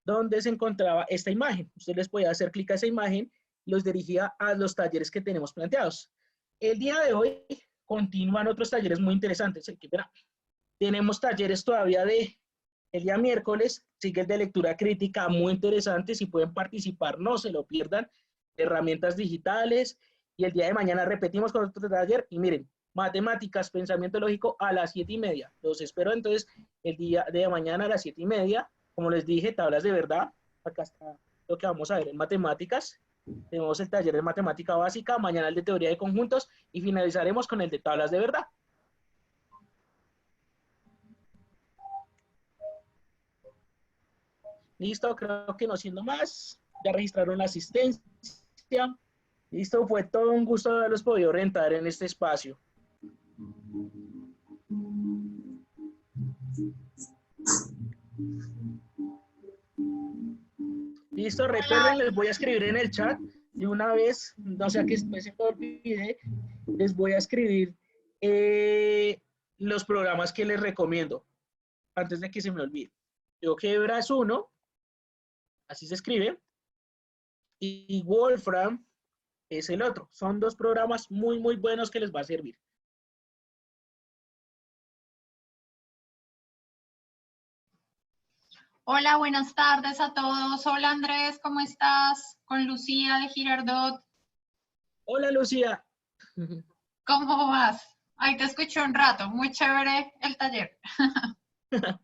donde se encontraba esta imagen. Usted les podía hacer clic a esa imagen y los dirigía a los talleres que tenemos planteados. El día de hoy continúan otros talleres muy interesantes. Tenemos talleres todavía el día miércoles, sigue el de lectura crítica, muy interesante. Si pueden participar, no se lo pierdan. Herramientas digitales. Y el día de mañana repetimos con otro taller. Y miren, matemáticas, pensamiento lógico a las 7:30. Los espero entonces el día de mañana a las 7:30. Como les dije, tablas de verdad. Acá está lo que vamos a ver en matemáticas. Tenemos el taller de matemática básica, mañana el de teoría de conjuntos y finalizaremos con el de tablas de verdad. Listo, creo que no siendo más. Ya registraron la asistencia. Listo, fue todo un gusto haberlos podido orientar en este espacio. Listo, recuerden, les voy a escribir en el chat de una vez, no sea que después se me olvide, les voy a escribir los programas que les recomiendo, antes de que se me olvide. GeoGebra es uno, así se escribe, y Wolfram es el otro. Son dos programas muy, muy buenos que les va a servir. Hola, buenas tardes a todos. Hola Andrés, ¿cómo estás? Con Lucía de Girardot. Hola Lucía. ¿Cómo vas? Ahí te escuché un rato. Muy chévere el taller. Quedo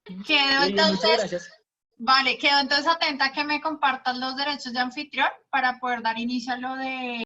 Muy bien, muchas entonces, gracias. vale, quedo entonces atenta a que me compartas los derechos de anfitrión para poder dar inicio a lo de